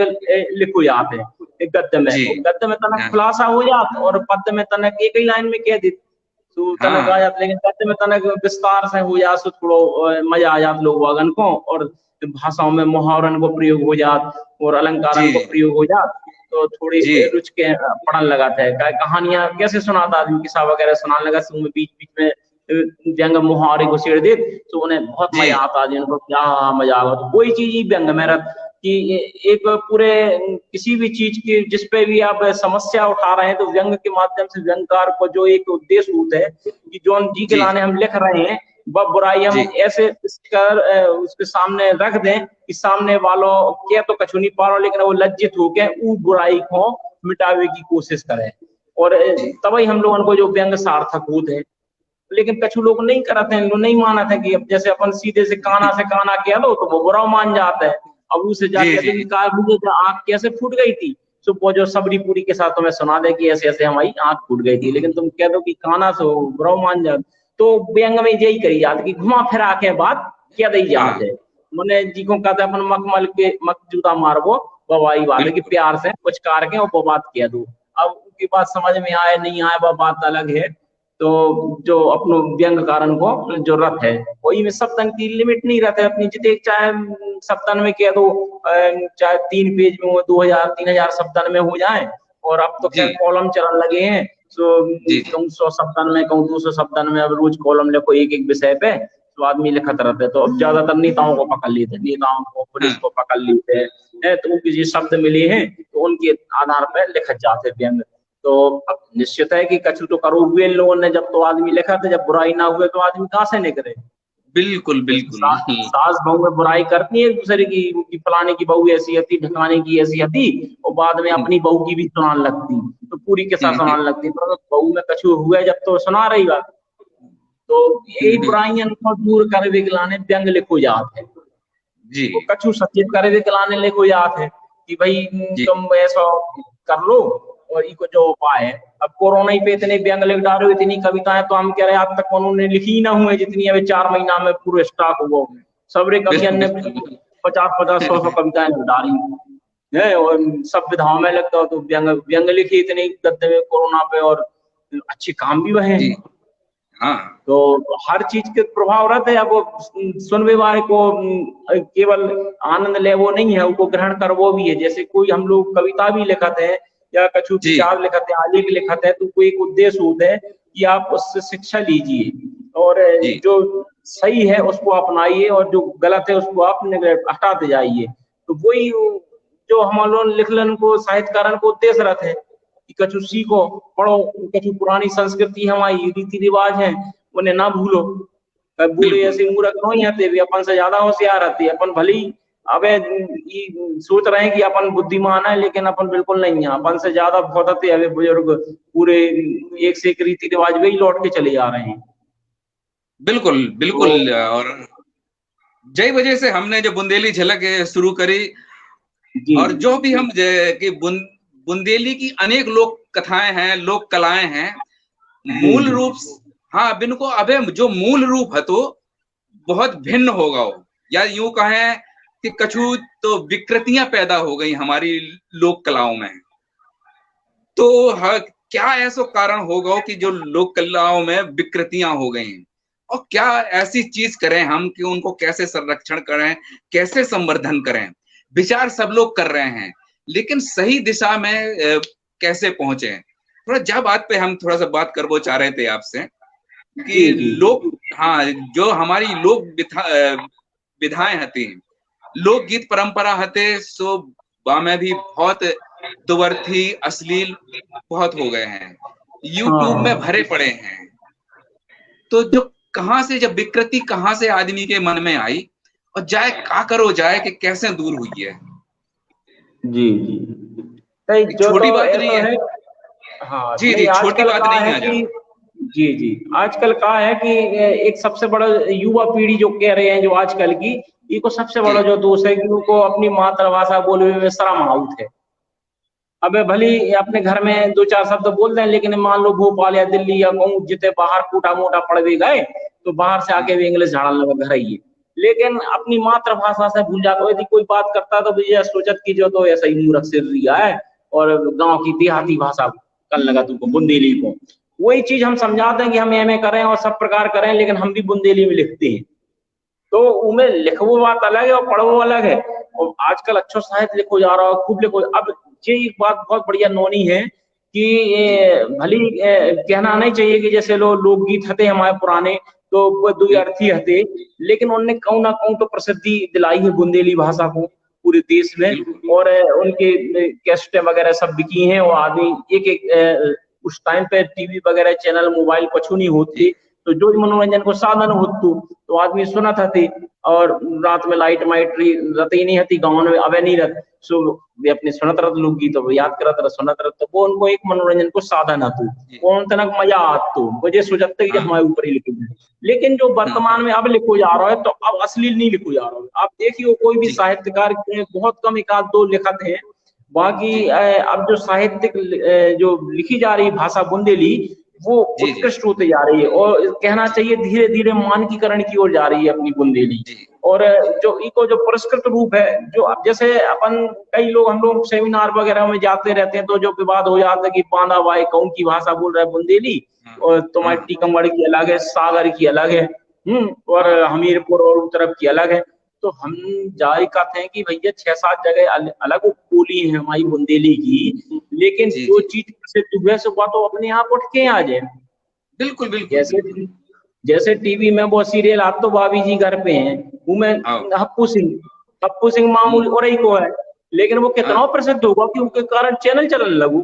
[SPEAKER 2] लिखो जाते हैं गद्य में, गद्य में तनक खुलासा हो जात और पद्य में तनक एक ही लाइन में कह दी तो तनक आ जात, लेकिन गद्य में तनक विस्तार से हो जात, थोड़ो मजा आ जात लोग वागन को, और भाषाओं में मुहावरन को प्रयोग हो जात और अलंकारन को प्रयोग हो जात, तो थोड़ी रुच के पढ़न लगाता है। कहानियां कैसे सुनाता आदमी, किस्सा वगैरह सुनाने लगा, बीच बीच में व्यंग मुहावरे को छेड़ दे तो उन्हें बहुत मजा आता है, उनको क्या मजा आगा। तो कोई चीज ही व्यंग में रख कि एक पूरे किसी भी चीज की जिस पे भी आप समस्या उठा रहे हैं तो व्यंग के माध्यम से व्यंगकार को जो एक उद्देश्य होता है कि जो जी के लाने हम लिख रहे हैं वह बुराई हम ऐसे कर उसके सामने रख दें कि सामने वालों क्या तो कछु नहीं पा रहा, लेकिन वो लज्जित होके वो बुराई को मिटावे की कोशिश करें, और तभी हम लोगों को जो व्यंग सार्थक होते हैं। लेकिन कछु लोग नहीं करते हैं, लोग नहीं माना था कि अब जैसे अपन सीधे से काना कह लो तो वो बुरा मान जाता है। अब उसे जाके आंख कैसे फूट गई थी, तो वो जो सबरी पूरी के साथ तुम्हें सुना दे कि ऐसे ऐसे हमारी आंख फूट गई थी, लेकिन तुम कह दो कि काना से बुरा मान जाते। तो व्यंग में यही करी जाती कि घुमा फिरा के बात क्या दी जाते है। मैंने जी को कहते अपन मखमल के मक जूता मारबो बवाई बात है कि प्यार से कुछ कार के वो बात कह दो। अब उनकी बात समझ में आए नहीं आए वह बात अलग है। तो जो अपनो व्यंग कारण को जरूरत है वही में शब्दन की लिमिट नहीं रहता है अपनी जितने चाहे शब्दन में कह दो, चाहे 3 पेज में 2000-3000 शब्दन में हो जाए। और अब तो खैर कॉलम चलन लगे हैं, तो 100 शब्दन में कहूँ 200 शब्दन में अब रोज कॉलम लिखो एक एक विषय पे, तो आदमी लिखत रहते हैं। तो अब ज्यादातर नेताओं को पकड़ लेते हैं, नेताओं को पुलिस को पकड़ लेते हैं, तो उनके जो शब्द मिले हैं तो उनके आधार पर लिखत जाते व्यंग। तो अब निश्चित है कि कछु तो करो हुए लोगों ने, जब तो आदमी लिखा था, जब बुराई ना हुए तो आदमी कहाँ से नहीं करे।
[SPEAKER 1] बिल्कुल बिल्कुल।
[SPEAKER 2] सास बहू में बुराई करती है एक दूसरे की फलाने की बहू ऐसी हती, ढकाने की ऐसी हती, और बाद में अपनी बहू की भी सुनाने लगती, तो पूरी के साथ सुनाने लगती। तो बहू में कछु हुआ जब तो सुना रही बात। तो यही बुराइयां को दूर करे विकलाने व्यंग लिखो जाते हैं जी, तो कछु सचेत करे विकलाने लिखो जाते हैं कि भाई तुम ऐसा कर लो और इको जो उपाय है। अब कोरोना ही पे इतने व्यंग लिख डालो, इतनी कविताएं तो हम कह रहे हैं आज तक उन्होंने लिखी ना हुए जितनी अभी 4 महीना में पूरे स्टॉक हुआ। सबरे कवियां ने 50-100 कविताएं डाली है, और सब विधाओं में लगता हो तो व्यंग लिखी इतनी गद्य में कोरोना पे, और अच्छे काम भी वह हाँ। तो हर चीज के प्रभाव रहते हैं। अब वो सुनने वाले को केवल आनंद ले वो नहीं है, उनको ग्रहण कर वो भी है। जैसे कोई हम लोग कविता भी लिखते हैं या कछु विचार लिखते हैं, आलेख लिखते हैं, तो कोई एक उद्देश्य होता है कि आप उससे शिक्षा लीजिए और जो सही है उसको अपनाइए और जो गलत है उसको आप हटाते जाइए। तो वही जो हम लोग लिखलन को साहित्यकारण को उद्देश्य रहते हैं कि कछु सीखो पढ़ो, कछु पुरानी संस्कृति हमारी रीति रिवाज है उन्हें ना भूलो। बूढ़े ऐसे मूर्ख नहीं आते, भी अपन से ज्यादा होशियार आती है। अपन भली अबे सोच रहे हैं कि अपन बुद्धिमान है, लेकिन अपन बिल्कुल नहीं है, अपन से ज्यादा बहुत आते अबे बुजुर्ग पूरे एक से एक रीति रिवाज वही लौट के चले जा रहे हैं।
[SPEAKER 1] बिल्कुल बिल्कुल। और जय वजह से हमने जो बुंदेली झलक शुरू करी, और जो भी हम कि बुंदेली की अनेक लोक कथाएं हैं, लोक कलाएं हैं, मूल रूप हाँ बिनको अबे जो मूल रूप है तो बहुत भिन्न होगा, या यूं कहें कि कछु तो विकृतियां पैदा हो गई हमारी लोक कलाओं में। तो क्या ऐसा कारण होगा कि जो लोक कलाओं में विकृतियां हो गई, और क्या ऐसी चीज करें हम कि उनको कैसे संरक्षण करें, कैसे संवर्धन करें। विचार सब लोग कर रहे हैं, लेकिन सही दिशा में कैसे पहुंचे। थोड़ा जा बात पे हम थोड़ा सा बात करना चाह रहे थे आपसे कि लोक हाँ जो हमारी लोक विधाएं हती, लोकगीत परंपरा हते, सो में भी बहुत दुवर्थी अश्लील बहुत हो गए हैं, यूट्यूब में भरे पड़े हैं। तो जो कहाँ से जब विकृति कहाँ से आदमी के मन में आई और जाए का करो जाए कि कैसे दूर हुई है।
[SPEAKER 2] जी
[SPEAKER 1] छोटी बात नहीं है।
[SPEAKER 2] हाँ
[SPEAKER 1] जी जी, छोटी बात नहीं है।
[SPEAKER 2] जी आजकल का है कि एक सबसे बड़ा युवा पीढ़ी जो कह रहे हैं जो आजकल की, इनको सबसे बड़ा जो दोष है कि उनको अपनी मातृभाषा बोलने में शर्म आउट है। अब भली अपने घर में दो चार शब्द बोल दें, लेकिन मान लो भोपाल या दिल्ली या कहूँ जितने बाहर फूटा मोटा पड़ भी गए तो बाहर से आके भी इंग्लिश झाड़ने लगा घर ही, लेकिन अपनी मातृभाषा से भूल जाते। यदि कोई बात करता तो भैया सोचत की जो तो ऐसा ही मूर्ख सिर रिया है और गांव की देहाती भाषा कर लगा तुमको बुंदेली को। वही चीज हम समझाते हैं कि हम एमए करें और सब प्रकार करें, लेकिन हम भी बुंदेली में लिखते हैं, तो उनमें लिखवो बात अलग है और पढ़वो अलग है। और आजकल अच्छा साहित्य लिखो जा रहा है, खूब लिखो। अब ये एक बात बहुत बढ़िया नोनी है कि भली कहना नहीं चाहिए कि जैसे लोकगीत हते हमारे पुराने तो वो दुई अर्थी हते, लेकिन उनने कहूँ ना कहूँ तो प्रसिद्धि दिलाई है बुंदेली भाषा को पूरे देश में। और उनके कैसेट वगैरह सब बिकी हैं, और आदमी एक एक उस टाइम पे टीवी वगैरह चैनल मोबाइल कुछ नहीं होती, तो जो मनोरंजन को साधन होतु तो आदमी सुना था थी। और रात में लाइट माइट रहती नहीं हती गाँव में, अवे नहीं रह सो वे अपने सुनत रह लोकगीत तो याद करत रह सुनत रह, तो वो उनको एक मनोरंजन को साधन हतु, कौन तनक मजा आतु मुझे सोचते कि हमारे ऊपर ही लिखे। लेकिन जो वर्तमान में अब लिखो जा रहा है तो अब अश्लील नहीं लिखो जा रहा है। आप देखिए कोई भी साहित्यकार बहुत कम एक आध दो लिखते हैं, बाकी अब जो साहित्यिक जो लिखी जा रही भाषा बुंदेली वो उत्कृष्ट होते जा रही है, और कहना चाहिए धीरे धीरे मानकीकरण की ओर जा रही है अपनी बुंदेली। और जो इको जो पुरस्कृत रूप है, जो अब जैसे अपन कई लोग हम लोग सेमिनार वगैरह में जाते रहते हैं तो जो विवाद हो जाता है कि बांदा भाई कौन की भाषा बोल रहा है बुंदेली, और तुम्हारी टीकमगढ़ की अलग है, सागर की अलग है, और हमीरपुर और तरफ की अलग है। तो हम जारी कहते हैं कि भैया 6-7 जगह अलग बोली है हमारी बुंदेली की, लेकिन जो चीज प्रसिद्ध हुआ से वो तो अपने आप उठ के आ जाए।
[SPEAKER 1] बिल्कुल बिल्कुल।
[SPEAKER 2] जैसे टीवी में वो सीरियल आप तो भाभी जी घर पे हैं, उनमें हप्पू सिंह मामूल और ही को है, लेकिन वो कितना प्रसिद्ध होगा कि उनके कारण चैनल चलने लगू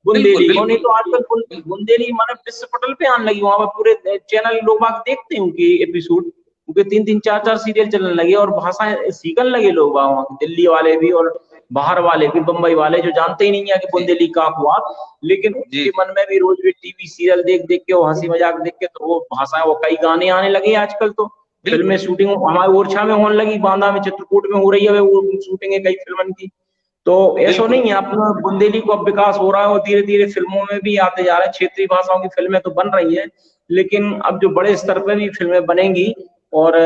[SPEAKER 2] बुंदेली को। नहीं तो आजकल बुंदेली माने विश्व पटल पे आने लगी, वहां पर पूरे चैनल लोग बाग देखते हैं उनकी एपिसोड, उनके 3-3 4-4 सीरियल चलने लगे और भाषाएं सीखने लगे लोग वहां, दिल्ली वाले भी और बाहर वाले भी, बम्बई वाले जो जानते ही नहीं है कि बुंदेली का हुआ, लेकिन उनके मन में भी रोज भी टीवी सीरियल देख देख के, हंसी मजाक देख के तो वो भाषाएं, वो कई गाने आने लगे आजकल। तो फिल्में शूटिंग हमारे ओरछा में होने लगी, बांदा में चित्रकूट में हो रही है वो शूटिंग है कई फिल्मों की। तो ऐसा नहीं है, अपना बुंदेली को अब विकास हो रहा है और धीरे धीरे फिल्मों में भी आते जा रहे हैं। क्षेत्रीय भाषाओं की फिल्में तो बन रही हैं, लेकिन अब जो बड़े स्तर पर भी फिल्में बनेंगी और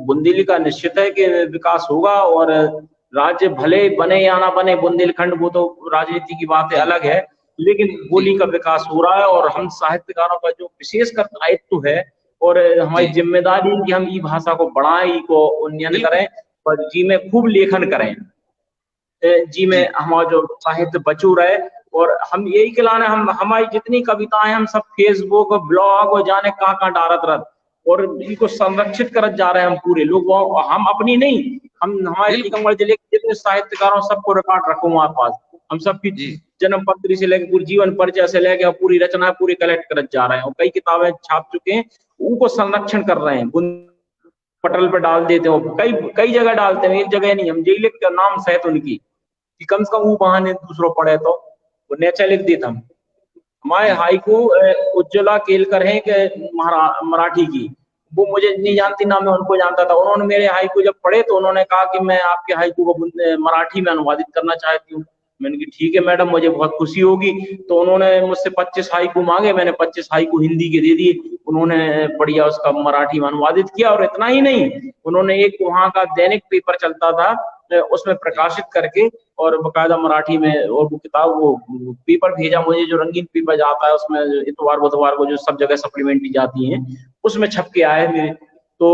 [SPEAKER 2] बुंदेली का निश्चित है कि विकास होगा। और राज्य भले बने या ना बने बुंदेलखंड, वो तो राजनीति की बात अलग है, लेकिन बोली का विकास हो रहा है। और हम साहित्यकारों का जो विशेष कर दायित्व है और हमारी जिम्मेदारी कि हम ये भाषा को बढ़ाएं, को उन्नयन करें और जी में खूब लेखन करें, जी में हमारा जो साहित्य बचू रहे। और हम यही खिलाने, हम हमारी जितनी कविताएं हम सब फेसबुक ब्लॉग और जाने कहाँ डालत रह और इनको संरक्षित करत जा रहे हैं हम पूरे लोग। हम अपनी नहीं, हम हमारे टीकमगढ़ जिले के जितने साहित्यकारों सबको रिकॉर्ड रखो हमारे पास, हम सबकी जन्म पत्री से लेकर पूरी जीवन परिचय से लेकर पूरी रचना पूरी कलेक्ट करत जा रहे हैं और कई किताबें छाप चुके हैं, उनको संरक्षण कर रहे हैं, पटल पे डाल देते हो, कई जगह डालते हैं, एक जगह नहीं। हम यही लिख कर नाम सहित उनकी कि कम से कम वो बहाने दूसरों पढ़े तो वो नेचा लिख देता। हम हमारे हाइकू उज्ज्वला केलकर है कि मराठी की, वो मुझे नहीं जानती ना मैं उनको जानता था। उन्होंने मेरे हाइकू जब पढ़े तो उन्होंने कहा कि मैं आपके हाइकू को मराठी में अनुवादित करना चाहती हूँ। मैंने कहा ठीक है मैडम, मुझे बहुत खुशी होगी। तो उन्होंने मुझसे 25 हाइकू मांगे, मैंने 25 हाइकू हिंदी के दे दिए, उन्होंने बढ़िया उसका मराठी में अनुवादित किया। और इतना ही नहीं, उन्होंने एक वहाँ का दैनिक पेपर चलता था उसमें प्रकाशित करके और बकायदा मराठी में और वो किताब वो पेपर भेजा मुझे, जो रंगीन पेपर जाता है उसमें इतवार बुधवार को जो सब जगह सप्लीमेंट्री जाती हैं उसमें छप के आए मेरे। तो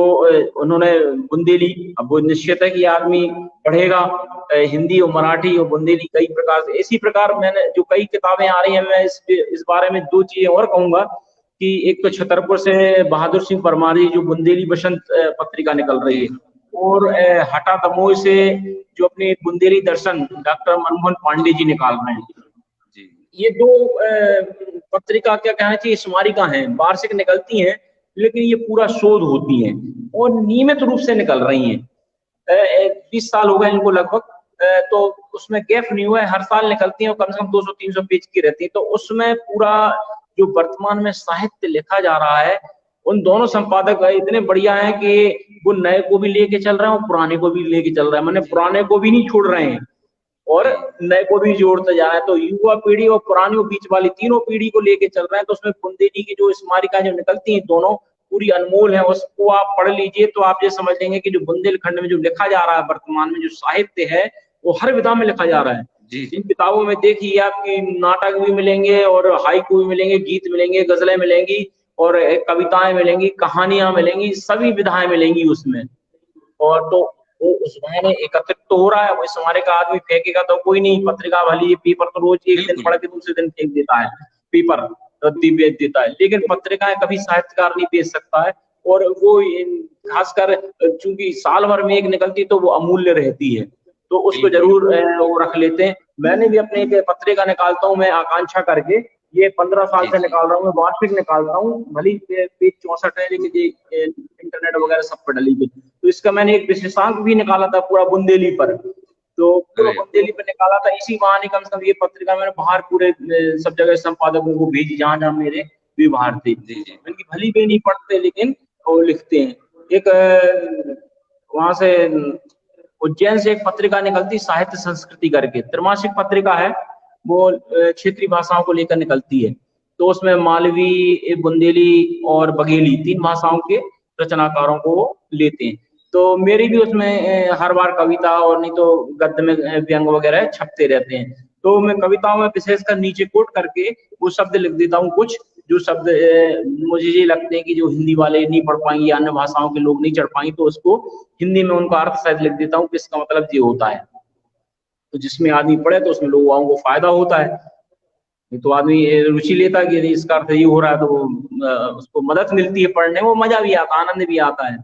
[SPEAKER 2] उन्होंने बुंदेली, अब वो निश्चित है कि आदमी पढ़ेगा हिंदी और मराठी और बुंदेली कई प्रकार से। इसी प्रकार मैंने जो कई किताबें आ रही हैं, मैं इस बारे में 2 चीजें और कहूंगा कि एक तो छतरपुर से बहादुर सिंह परमार जी जो बुंदेली बसंत पत्रिका निकल रही है, और हटा दमोह से जो अपने बुंदेली दर्शन डॉक्टर मनमोहन पांडे जी निकाल रहे हैं। ये 2 पत्रिका क्या कहना चाहिए स्मारिका हैं, वार्षिक निकलती हैं, लेकिन ये पूरा शोध होती हैं और नियमित रूप से निकल रही हैं। 20 साल हो गए इनको लगभग, तो उसमें गैप नहीं हुआ है, हर साल निकलती हैं और कम से कम 200-300 पेज की रहती है। तो उसमें पूरा जो वर्तमान में साहित्य लिखा जा रहा है, उन दोनों संपादक इतने बढ़िया हैं कि वो नए को भी लेके चल रहे हैं और पुराने को भी लेके चल रहे हैं, मैंने पुराने को भी नहीं छोड़ रहे हैं। और नए को भी जोड़ते जा रहे हैं। तो युवा पीढ़ी और पुरानी और बीच वाली तीनों पीढ़ी को लेके चल रहे हैं। तो उसमें बुंदेली की जो स्मारिका जो निकलती है दोनों पूरी अनमोल है, उसको आप पढ़ लीजिए तो आप ये समझ लेंगे कि जो बुंदेलखंड में जो लिखा जा रहा है वर्तमान में जो साहित्य है वो हर विधा में लिखा जा रहा है। इन किताबों में देखिए आपकी नाटक भी मिलेंगे और हाइकू भी मिलेंगे, गीत मिलेंगे, गजलें मिलेंगी और कविताएं मिलेंगी, कहानियां मिलेंगी, सभी विधाएं मिलेंगी उसमें। और तो वो उस बहाने एकत्रित तो हो रहा है। वो हमारे का आदमी फेंकेगा तो कोई नहीं, पत्रिका भली पेपर तो रोज एक दिन पढ़ के दूसरे दिन फेंक देता है, पेपर रद्दी बेच देता है, लेकिन पत्रिकाएं कभी साहित्यकार नहीं बेच सकता है। और वो खासकर चूंकि साल भर में एक निकलती तो वो अमूल्य रहती है, तो उसको जरूर वो रख लेते हैं। मैंने भी अपने एक पत्रिका निकालता हूँ मैं आकांक्षा करके, ये 15 साल से निकाल रहा हूँ, मैं वार्षिक निकालता हूँ, भली पेज 64 है लेकिन ये इंटरनेट वगैरह सब पर डली गई। तो इसका मैंने एक विशेषांक भी निकाला था पूरा बुंदेली पर, तो पूरा बुंदेली पर निकाला था। इसी बहाने कम से कम ये पत्रिका मैंने बाहर पूरे सब जगह संपादकों को भेजी जहां जहां मेरे भी बाहर थे। उनकी भली भी नहीं पढ़ते लेकिन वो लिखते हैं। एक वहां से उज्जैन से एक पत्रिका निकलती साहित्य संस्कृति करके, त्रैमासिक पत्रिका है, वो क्षेत्रीय भाषाओं को लेकर निकलती है। तो उसमें मालवी, बुंदेली और बघेली 3 भाषाओं के रचनाकारों को लेते हैं। तो मेरी भी उसमें हर बार कविता और नहीं तो गद्य में व्यंग वगैरह छपते रहते हैं। तो मैं कविताओं में विशेषकर नीचे कोट करके वो शब्द लिख देता हूँ, कुछ जो शब्द मुझे ये लगते हैं कि जो हिंदी वाले नहीं पढ़ पाएंगे या अन्य भाषाओं के लोग नहीं चढ़ पाएंगे, तो उसको हिंदी में उनका अर्थ शायद लिख देता हूँ कि इसका मतलब ये होता है। तो जिसमें आदमी पढ़े तो उसमें लोगों को फायदा होता है, तो आदमी रुचि लेता है कि इसका अर्थ ये हो रहा है, तो उसको मदद मिलती है पढ़ने में, वो मजा भी आता है, आनंद भी आता है।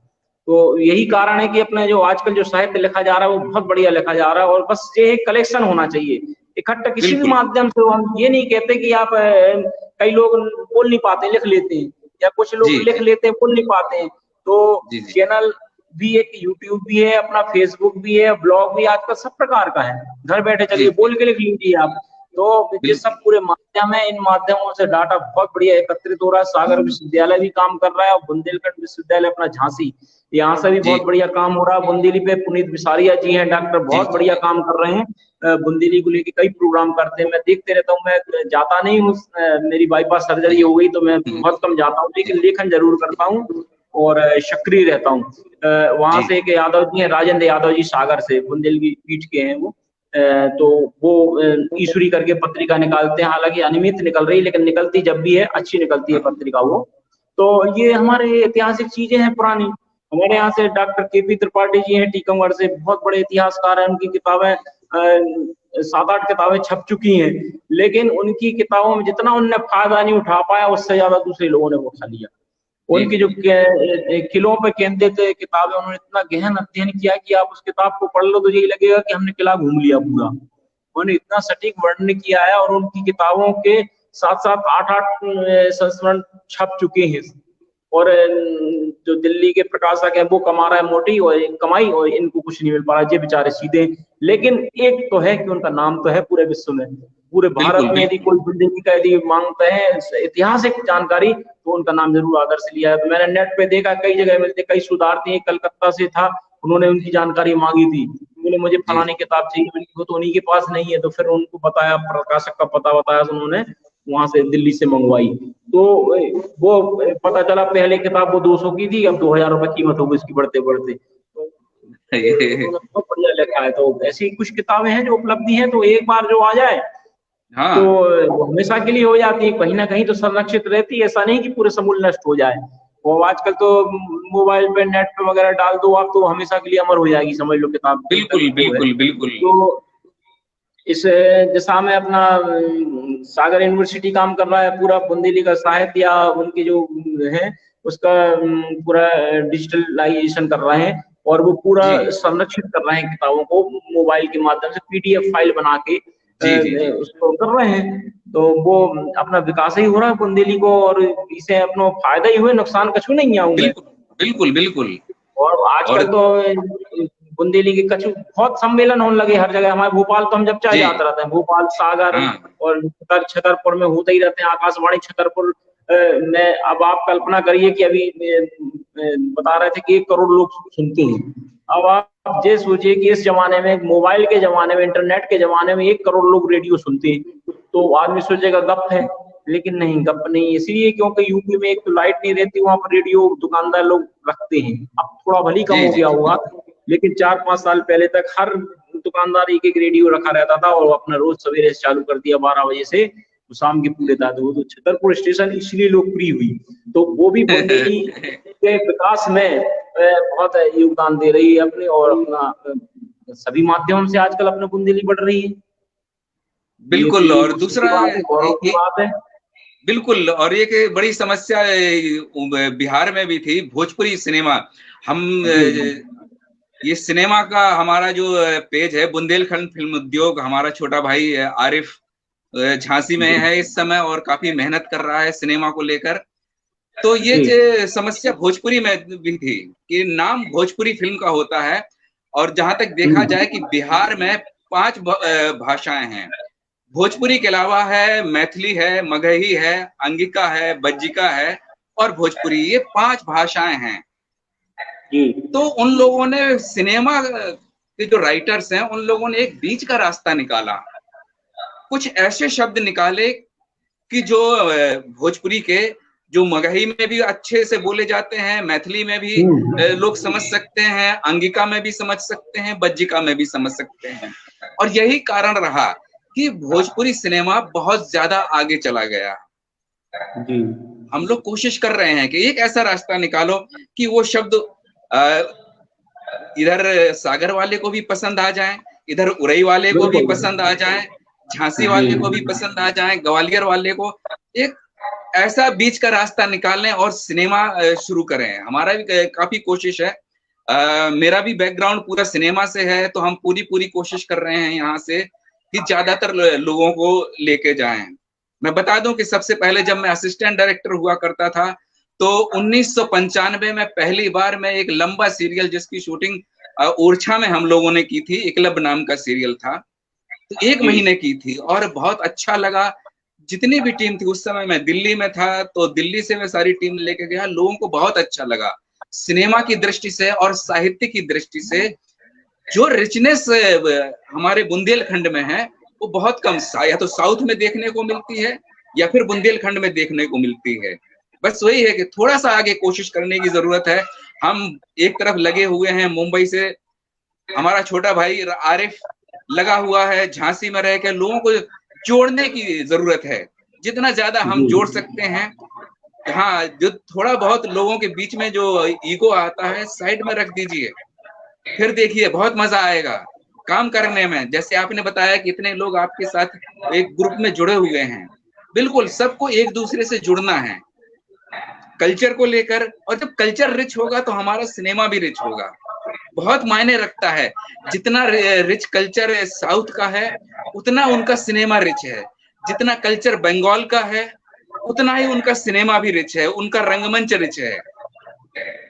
[SPEAKER 2] तो यही कारण है कि अपने जो आजकल जो साहित्य लिखा जा रहा है वो बहुत बढ़िया लिखा जा रहा है। और बस ये एक कलेक्शन होना चाहिए इकट्ठा किसी भी माध्यम से। हम ये नहीं कहते कि आप कई लोग बोल नहीं पाते लिख लेते हैं, या कुछ लोग लिख लेते हैं बोल नहीं पाते हैं, तो चैनल भी एक यूट्यूब भी है, अपना फेसबुक भी है, ब्लॉग भी आजकल सब प्रकार का है, घर बैठे चलिए बोल के लिख लीजिए आप। तो ये सब पूरे माध्यम है, इन माध्यमों से डाटा बहुत बढ़िया एकत्रित हो रहा है। सागर विश्वविद्यालय भी काम कर रहा है और बुंदेलखंड विश्वविद्यालय अपना झांसी, यहाँ से भी बहुत बढ़िया काम हो रहा है। बुंदेली पे पुनीत विसारिया जी हैं डॉक्टर, बहुत बढ़िया काम कर रहे हैं, बुंदेली को लेके कई प्रोग्राम करते हैं। मैं देखते रहता हूँ, मैं जाता नहीं हूँ, मेरी बाईपास सर्जरी हो गई तो मैं बहुत कम जाता हूँ, लेकिन लेखन जरूर करता हूँ और सक्रिय रहता हूँ। वहां से एक यादव जी है, राजेंद्र यादव जी, सागर से, बुंदेली पीठ के हैं वो, तो वो ईश्वरी करके पत्रिका निकालते हैं, हालांकि अनियमित निकल रही लेकिन निकलती जब भी है अच्छी निकलती है पत्रिका वो। तो ये हमारे ऐतिहासिक चीजें हैं पुरानी। हमारे यहाँ से डॉक्टर केपी त्रिपाठी जी हैं टीकमगढ़ से, बहुत बड़े इतिहासकार हैं, उनकी किताबें 7-8 किताबें छप चुकी हैं, लेकिन उनकी किताबों में जितना उनने फायदा नहीं उठा पाया उससे ज्यादा दूसरे लोगों ने उठा लिया। उनकी जो किलों पे केंद्रित किताबें, उन्होंने इतना गहन अध्ययन किया कि आप उस किताब को पढ़ लो तो यही लगेगा कि हमने किला घूम लिया पूरा। उन्होंने इतना सटीक वर्णन किया है और उनकी किताबों के 7-7 8-8 संस्करण छप चुके हैं। और जो दिल्ली के प्रकाशक है वो कमा रहा है मोटी और कमाई, और इनको कुछ नहीं मिल पा रहा, ये बेचारे सीधे। लेकिन एक तो है कि उनका नाम तो है पूरे विश्व में, पूरे भारत में यदि कोई बुंदेली का यदि मांगते हैं ऐतिहासिक जानकारी तो उनका नाम जरूर आदर से लिया है। तो मैंने नेट पे देखा कई जगह मिलते, कई शोधार्थी कलकत्ता से था, उन्होंने उनकी जानकारी मांगी थी, बोले मुझे फलानी किताब चाहिए, वो तो उन्हीं के पास नहीं है, तो फिर उनको बताया, प्रकाशक का पता बताया तो उन्होंने वहां से दिल्ली से मंगवाई। तो वो पता चला पहले किताब वो 200 की थी, अब 2000 रुपए कीमत हो गई इसकी बढ़ते बढ़ते। बहुत बढ़िया लिखा है। तो ऐसी कुछ किताबें हैं जो उपलब्धि है, तो एक बार जो आ जाए तो हमेशा के लिए हो जाती है, कहीं ना कहीं तो संरक्षित रहती है, ऐसा नहीं कि पूरे समूल नष्ट हो जाए। और आजकल तो मोबाइल पे नेट पे वगैरह डाल दो आप तो हमेशा के लिए अमर हो जाएगी, समझ लो किताब।
[SPEAKER 1] बिल्कुल बिल्कुल बिल्कुल।
[SPEAKER 2] तो इस दिशा में अपना सागर यूनिवर्सिटी काम कर रहा है, पूरा बुंदेली का साहित्य या उनके जो है उसका पूरा डिजिटलाइजेशन कर रहे हैं, और वो पूरा संरक्षित कर रहे हैं किताबों को मोबाइल के माध्यम से पीडीएफ फाइल बना के उसको कर रहे हैं। तो वो अपना विकास ही हो रहा है बुंदेली को, और इसे अपना फायदा ही हुए, नुकसान कछु नहीं आऊंगा।
[SPEAKER 1] बिल्कुल बिल्कुल।
[SPEAKER 2] और आजकल तो बुंदेली के कछु बहुत सम्मेलन होने लगे हर जगह। हमारे भोपाल तो हम जब चाहे जाते रहते हैं, भोपाल, सागर और छतरपुर में होते ही रहते हैं। आकाशवाणी छतरपुर में अब आप कल्पना करिए कि अभी बता रहे थे कि 1 करोड़ लोग सुनते हैं अब आप ये सोचिए कि इस जमाने में, मोबाइल के जमाने में, इंटरनेट के जमाने में 1 करोड़ लोग रेडियो सुनते हैं, तो आदमी सोचेगा गप है, लेकिन नहीं, गप नहीं। इसलिए क्योंकि यूपी में एक तो लाइट नहीं रहती, वहां पर रेडियो दुकानदार लोग रखते हैं। अब थोड़ा भली कम
[SPEAKER 1] जी
[SPEAKER 2] हो
[SPEAKER 1] जी
[SPEAKER 2] गया
[SPEAKER 1] जी
[SPEAKER 2] होगा, लेकिन 4-5 साल पहले तक हर दुकानदार एक रेडियो रखा रहता था, और अपना रोज सवेरे से चालू कर दिया 12 बजे से, तो शाम के पूरे दादू। वो तो छतरपुर स्टेशन इसलिए लोकप्रिय हुई, तो वो भी बुंदेली के विकास में बहुत योगदान दे रही है अपने, और अपना सभी माध्यमों से आजकल अपने बुंदेली बढ़ रही है। ये तो
[SPEAKER 1] बिल्कुल।
[SPEAKER 2] ये
[SPEAKER 1] और
[SPEAKER 2] खुशी की
[SPEAKER 1] दूसरा
[SPEAKER 2] बात है, गौरव की बात है।
[SPEAKER 1] बिल्कुल, और एक बड़ी समस्या बिहार में भी थी, भोजपुरी सिनेमा। हम
[SPEAKER 2] जी
[SPEAKER 1] ये सिनेमा का हमारा जो पेज है, बुंदेलखंड फिल्म उद्योग, हमारा छोटा भाई आरिफ झांसी में
[SPEAKER 2] जी
[SPEAKER 1] है इस समय और काफी मेहनत कर रहा है सिनेमा को लेकर। तो ये
[SPEAKER 2] जी
[SPEAKER 1] जो समस्या भोजपुरी में भी थी कि नाम भोजपुरी फिल्म का होता है, और जहां तक देखा जाए कि बिहार में 5 भाषाएं हैं। भोजपुरी के अलावा है मैथिली है, मगही है, अंगिका है, बज्जिका है और भोजपुरी, ये 5 भाषाएं हैं।
[SPEAKER 2] जी
[SPEAKER 1] तो उन लोगों ने, सिनेमा के जो राइटर्स हैं, उन लोगों ने एक बीच का रास्ता निकाला। कुछ ऐसे शब्द निकाले कि जो भोजपुरी के, जो मगही में भी अच्छे से बोले जाते हैं, मैथिली में भी लोग समझ सकते हैं, अंगिका में भी समझ सकते हैं, बज्जिका में भी समझ सकते हैं। और यही कारण रहा कि भोजपुरी सिनेमा बहुत ज्यादा आगे चला गया।
[SPEAKER 2] जी
[SPEAKER 1] हम लोग कोशिश कर रहे हैं कि एक ऐसा रास्ता निकालो कि वो शब्द इधर सागर वाले को भी पसंद आ जाए, इधर उरई वाले को भी
[SPEAKER 2] बिल्कुल।
[SPEAKER 1] पसंद आ जाए, झांसी
[SPEAKER 2] जी
[SPEAKER 1] वाले को भी पसंद आ जाए, ग्वालियर वाले को। एक ऐसा बीच का रास्ता निकालें और सिनेमा शुरू करें। हमारा भी काफी कोशिश है। मेरा भी बैकग्राउंड पूरा सिनेमा से है, तो हम पूरी कोशिश कर रहे हैं यहाँ से कि ज्यादातर लोगों को लेके जाएं। मैं बता दूं कि सबसे पहले जब मैं असिस्टेंट डायरेक्टर हुआ करता था, तो 1995 में पहली बार मैं एक लंबा सीरियल जिसकी शूटिंग ओरछा में हम लोगों ने की थी, एकलव्य नाम का सीरियल था, तो 1
[SPEAKER 2] जी
[SPEAKER 1] महीने की थी और बहुत अच्छा लगा। जितनी भी टीम थी, उस समय मैं दिल्ली में था, तो दिल्ली से मैं सारी टीम लेके गया, लोगों को बहुत अच्छा लगा। सिनेमा की दृष्टि से और साहित्य की दृष्टि से जो रिचनेस हमारे बुंदेलखंड में है, वो बहुत कम, या तो साउथ में देखने को मिलती है या फिर बुंदेलखंड में देखने को मिलती है। बस वही है कि थोड़ा सा आगे कोशिश करने की जरूरत है। हम एक तरफ लगे हुए हैं, मुंबई से हमारा छोटा भाई आरिफ लगा हुआ है, झांसी में रह के लोगों को जोड़ने की जरूरत है। जितना ज्यादा हम
[SPEAKER 2] जी
[SPEAKER 1] जोड़ सकते हैं, हाँ, जो थोड़ा बहुत लोगों के बीच में जो ईगो आता है, साइड में रख दीजिए, फिर देखिए बहुत मजा आएगा काम करने में। जैसे आपने बताया कि इतने लोग आपके साथ एक ग्रुप में जुड़े हुए हैं, बिल्कुल सबको एक दूसरे से जुड़ना है कल्चर को लेकर। और जब कल्चर रिच होगा तो हमारा सिनेमा भी रिच होगा। बहुत मायने रखता है। जितना रिच कल्चर साउथ का है, उतना उनका सिनेमा रिच है। जितना कल्चर बंगाल का है, उतना ही उनका सिनेमा भी रिच है, उनका रंगमंच रिच है।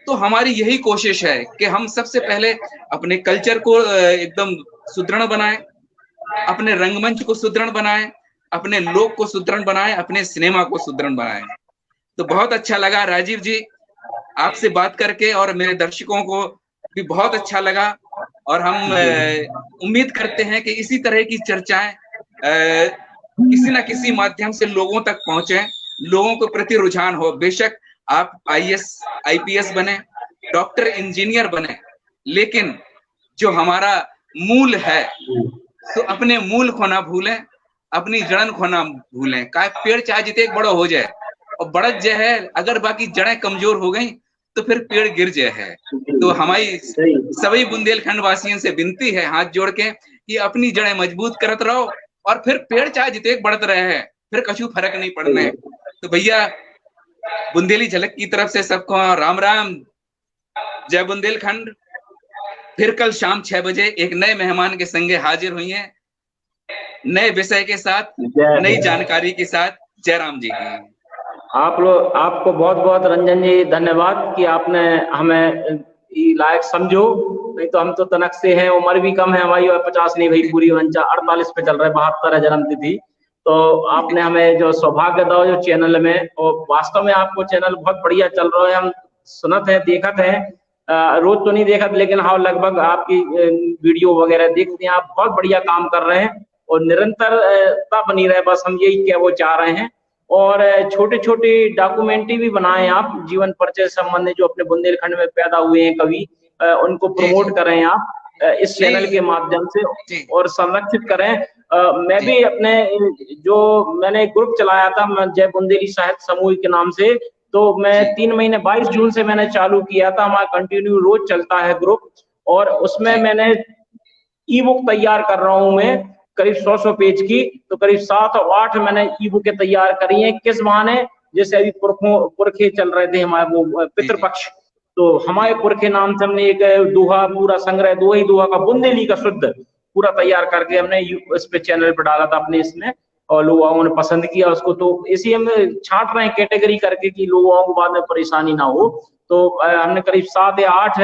[SPEAKER 1] तो हमारी यही कोशिश है कि हम सबसे पहले अपने कल्चर को एकदम सुदृढ़ बनाएं, अपने रंगमंच को सुदृढ़ बनाएं, अपने लोक को सुदृढ़ बनाएं, अपने सिनेमा को सुदृढ़ बनाएं। तो बहुत अच्छा लगा राजीव जी आपसे बात करके, और मेरे दर्शकों को भी बहुत अच्छा लगा। और हम उम्मीद करते हैं कि इसी तरह की चर्चाएं किसी ना किसी माध्यम से लोगों तक पहुंचे, लोगों को प्रति रुझान हो। बेशक आप आईएएस आईपीएस बने, डॉक्टर इंजीनियर बने, लेकिन जो हमारा मूल है, तो अपने मूल को ना भूलें, अपनी जड़न को ना भूलें। का पेड़ चाहे जितने बड़ा हो जाए, और बढ़त जो है, अगर बाकी जड़ें कमजोर हो गई तो फिर पेड़ गिर जाए है। तो हमारी सभी बुंदेलखंड वासियों से विनती है हाथ जोड़ के कि अपनी जड़ें मजबूत करत रहो, और फिर पेड़ चाहे जितने बढ़त रहे हैं, फिर कछु फर्क नहीं पड़ने। तो भैया, बुंदेली झलक की तरफ से सबको राम राम, जय बुंदेलखंड। फिर कल शाम 6 बजे एक नए मेहमान के संगे हाजिर हुई हैं, नए विषय के साथ, नई जानकारी के साथ। जय राम जी की।
[SPEAKER 2] आपको बहुत बहुत रंजन जी धन्यवाद कि आपने हमें लायक समझो। नहीं तो हम तो तनक से हैं, उम्र भी कम है हमारी, और 50 नहीं भाई पूरी, 48 पे चल रहा है, 72 है जन्म तिथि। तो आपने हमें जो सौभाग्य दो जो चैनल में, और वास्तव में आपको चैनल बहुत बढ़िया चल रहा है, हम सुनत है देखत है। रोज तो नहीं देखा, लेकिन हाँ लगभग आपकी वीडियो वगैरह देखते हैं। आप बहुत बढ़िया काम कर रहे हैं और निरंतरता बनी रहे, बस हम यही क्या वो चाह रहे हैं। और छोटे छोटे डॉक्यूमेंट्री भी बनाए आप, जीवन परिचय संबंधी जो अपने बुंदेलखंड में पैदा हुए हैं कवि, उनको प्रमोट करें आप इस चैनल के माध्यम से और संरक्षित करें। मैं भी अपने जो मैंने ग्रुप चलाया था जय बुंदेली साहित्य समूह के नाम से, तो मैं 3 महीने 22 जून से मैंने चालू किया था, हमारा कंटिन्यू रोज चलता है ग्रुप। और उसमें मैंने ई बुक तैयार कर रहा हूं मैं करीब 100 पेज की, तो करीब 7 और 8 मैंने ई बुकें तैयार करी हैं। किस बहाने, जैसे अभी पुरखे चल रहे थे हमारे वो पितृपक्ष, तो हमारे पुरखे नाम से हमने एक दोहा पूरा संग्रह, दोहा का बुंदेली का शुद्ध पूरा तैयार करके हमने इस पे चैनल पे डाला था अपने इसमें, और लोगों ने पसंद किया उसको। तो इसी हम छांट रहे हैं कैटेगरी करके कि लोगों को बाद में परेशानी ना हो। तो हमने करीब 7 या 8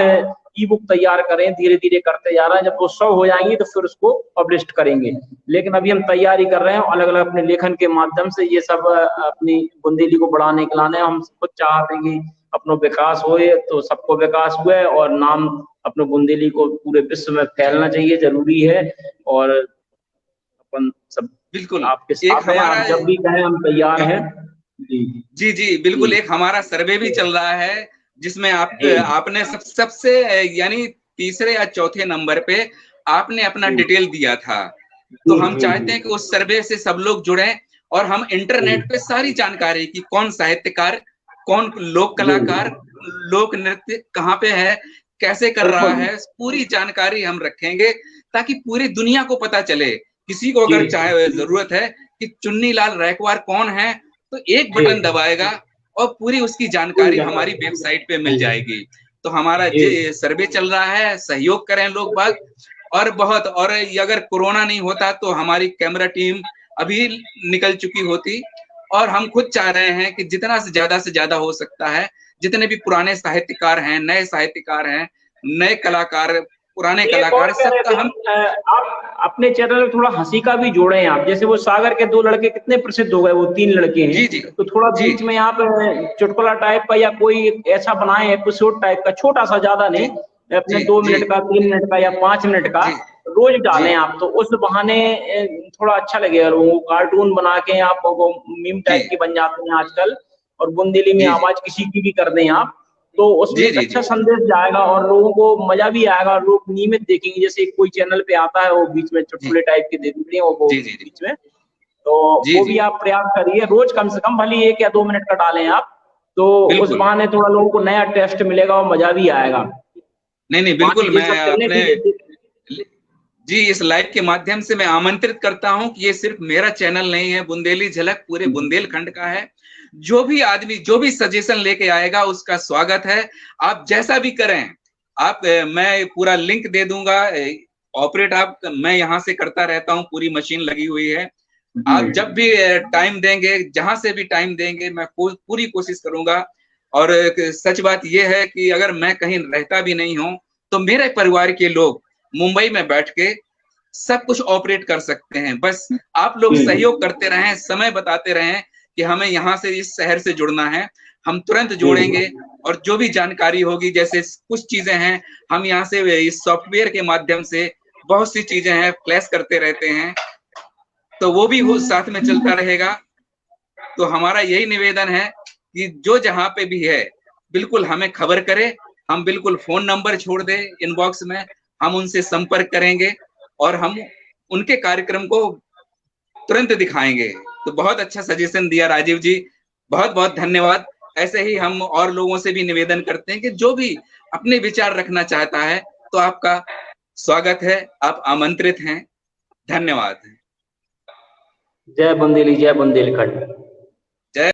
[SPEAKER 2] ई बुक तैयार करें, धीरे धीरे करते जा रहे हैं। जब वो 100 हो जाएंगी तो फिर उसको पब्लिश करेंगे, लेकिन अभी हम तैयारी कर रहे हैं अलग अलग अपने लेखन के माध्यम से। ये सब अपनी बुंदेली को बढ़ाने के लाने हम खुद चाहते हैं कि अपना विकास हो, तो सबको विकास हुए और नाम अपने बुंदेली को पूरे विश्व में फैलना चाहिए, जरूरी है। और अपन सब
[SPEAKER 1] बिल्कुल
[SPEAKER 2] आपके साथ हैं, आप जब भी कहें हम तैयार हैं।
[SPEAKER 1] जी जी बिल्कुल। एक हमारा सर्वे भी चल रहा है जिसमें आपने सबसे यानी तीसरे या चौथे नंबर पे आपने अपना डिटेल दिया था। तो हम चाहते हैं कि उस सर्वे से सब लोग जुड़े और हम इंटरनेट पे सारी जानकारी की कौन साहित्यकार, कौन लोक कलाकार, लोक नृत्य कहाँ पे है, कैसे कर रहा है, पूरी जानकारी हम रखेंगे ताकि पूरी दुनिया को पता चले। किसी को अगर चाहे जरूरत है कि चुन्नीलाल रैकवार कौन है, तो एक बटन दबाएगा और पूरी उसकी जानकारी हमारी वेबसाइट पे मिल जाएगी। तो हमारा सर्वे चल रहा है, सहयोग करें लोग बाग। और बहुत, और अगर कोरोना नहीं होता तो हमारी कैमरा टीम अभी निकल चुकी होती। और हम खुद चाह रहे हैं कि जितना से ज्यादा हो सकता है, जितने भी पुराने साहित्यकार हैं, नए साहित्यकार हैं, नए कलाकार, पुराने कलाकार, सबका हम
[SPEAKER 2] आप अपने चैनल में थोड़ा हंसी का भी जोड़े हैं आप। जैसे वो सागर के 2 लड़के कितने प्रसिद्ध हो गए, वो 3 लड़के हैं।
[SPEAKER 1] जी जी,
[SPEAKER 2] तो थोड़ा बीच में आप चुटकुला टाइप का या कोई ऐसा बनाए एपिसोड टाइप का, छोटा सा, ज्यादा नहीं, अपने 2 मिनट का, 3 मिनट का या 5 मिनट का रोज डालें आप। तो उस बहाने थोड़ा अच्छा लगेगा लोगों को। कार्टून बना के आप मीम टाइप के बन जाते हैं आजकल, और बुंदेली में आवाज किसी की भी कर दें आप, तो उसमें एक अच्छा संदेश जाएगा और लोगों को मजा भी आएगा और लोग नियमित देखेंगे। जैसे कोई चैनल पे आता है वो बीच में चुटकुले टाइप के दे देते हैं वो बीच में, तो वो भी आप प्रयास करिए रोज कम से कम, भले 1 या 2 मिनट का डालें आप, तो उस बहाने थोड़ा लोगों को नया टेस्ट मिलेगा और मजा भी आएगा।
[SPEAKER 1] नहीं बिल्कुल, मैं अपने जी इस लाइव के माध्यम से मैं आमंत्रित करता हूं कि ये सिर्फ मेरा चैनल नहीं है, बुंदेली झलक पूरे बुंदेलखंड का है। जो भी आदमी जो भी सजेशन लेके आएगा उसका स्वागत है। आप जैसा भी करें, आप मैं पूरा लिंक दे दूंगा। ऑपरेट आप मैं यहाँ से करता रहता हूँ, पूरी मशीन लगी हुई है। आप जब भी टाइम देंगे, जहां से भी टाइम देंगे, मैं पूरी कोशिश करूंगा। और सच बात यह है कि अगर मैं कहीं रहता भी नहीं हूं तो मेरे परिवार के लोग मुंबई में बैठ के सब कुछ ऑपरेट कर सकते हैं। बस आप लोग सहयोग करते रहें, समय बताते रहें कि हमें यहाँ से, इस शहर से जुड़ना है, हम तुरंत जोड़ेंगे। और जो भी जानकारी होगी, जैसे कुछ चीजें हैं हम यहाँ से इस सॉफ्टवेयर के माध्यम से बहुत सी चीजें हैं फ्लैश करते रहते हैं, तो वो भी साथ में चलता रहेगा। तो हमारा यही निवेदन है कि जो जहां पे भी है बिल्कुल हमें खबर करे। हम बिल्कुल फोन नंबर छोड़ दे इनबॉक्स में, हम उनसे संपर्क करेंगे और हम उनके कार्यक्रम को तुरंत दिखाएंगे। तो बहुत अच्छा सजेशन दिया राजीव जी, बहुत बहुत धन्यवाद। ऐसे ही हम और लोगों से भी निवेदन करते हैं कि जो भी अपने विचार रखना चाहता है तो आपका स्वागत है, आप आमंत्रित हैं। धन्यवाद।
[SPEAKER 2] जय बुंदेली, जय बुंदेलखंड।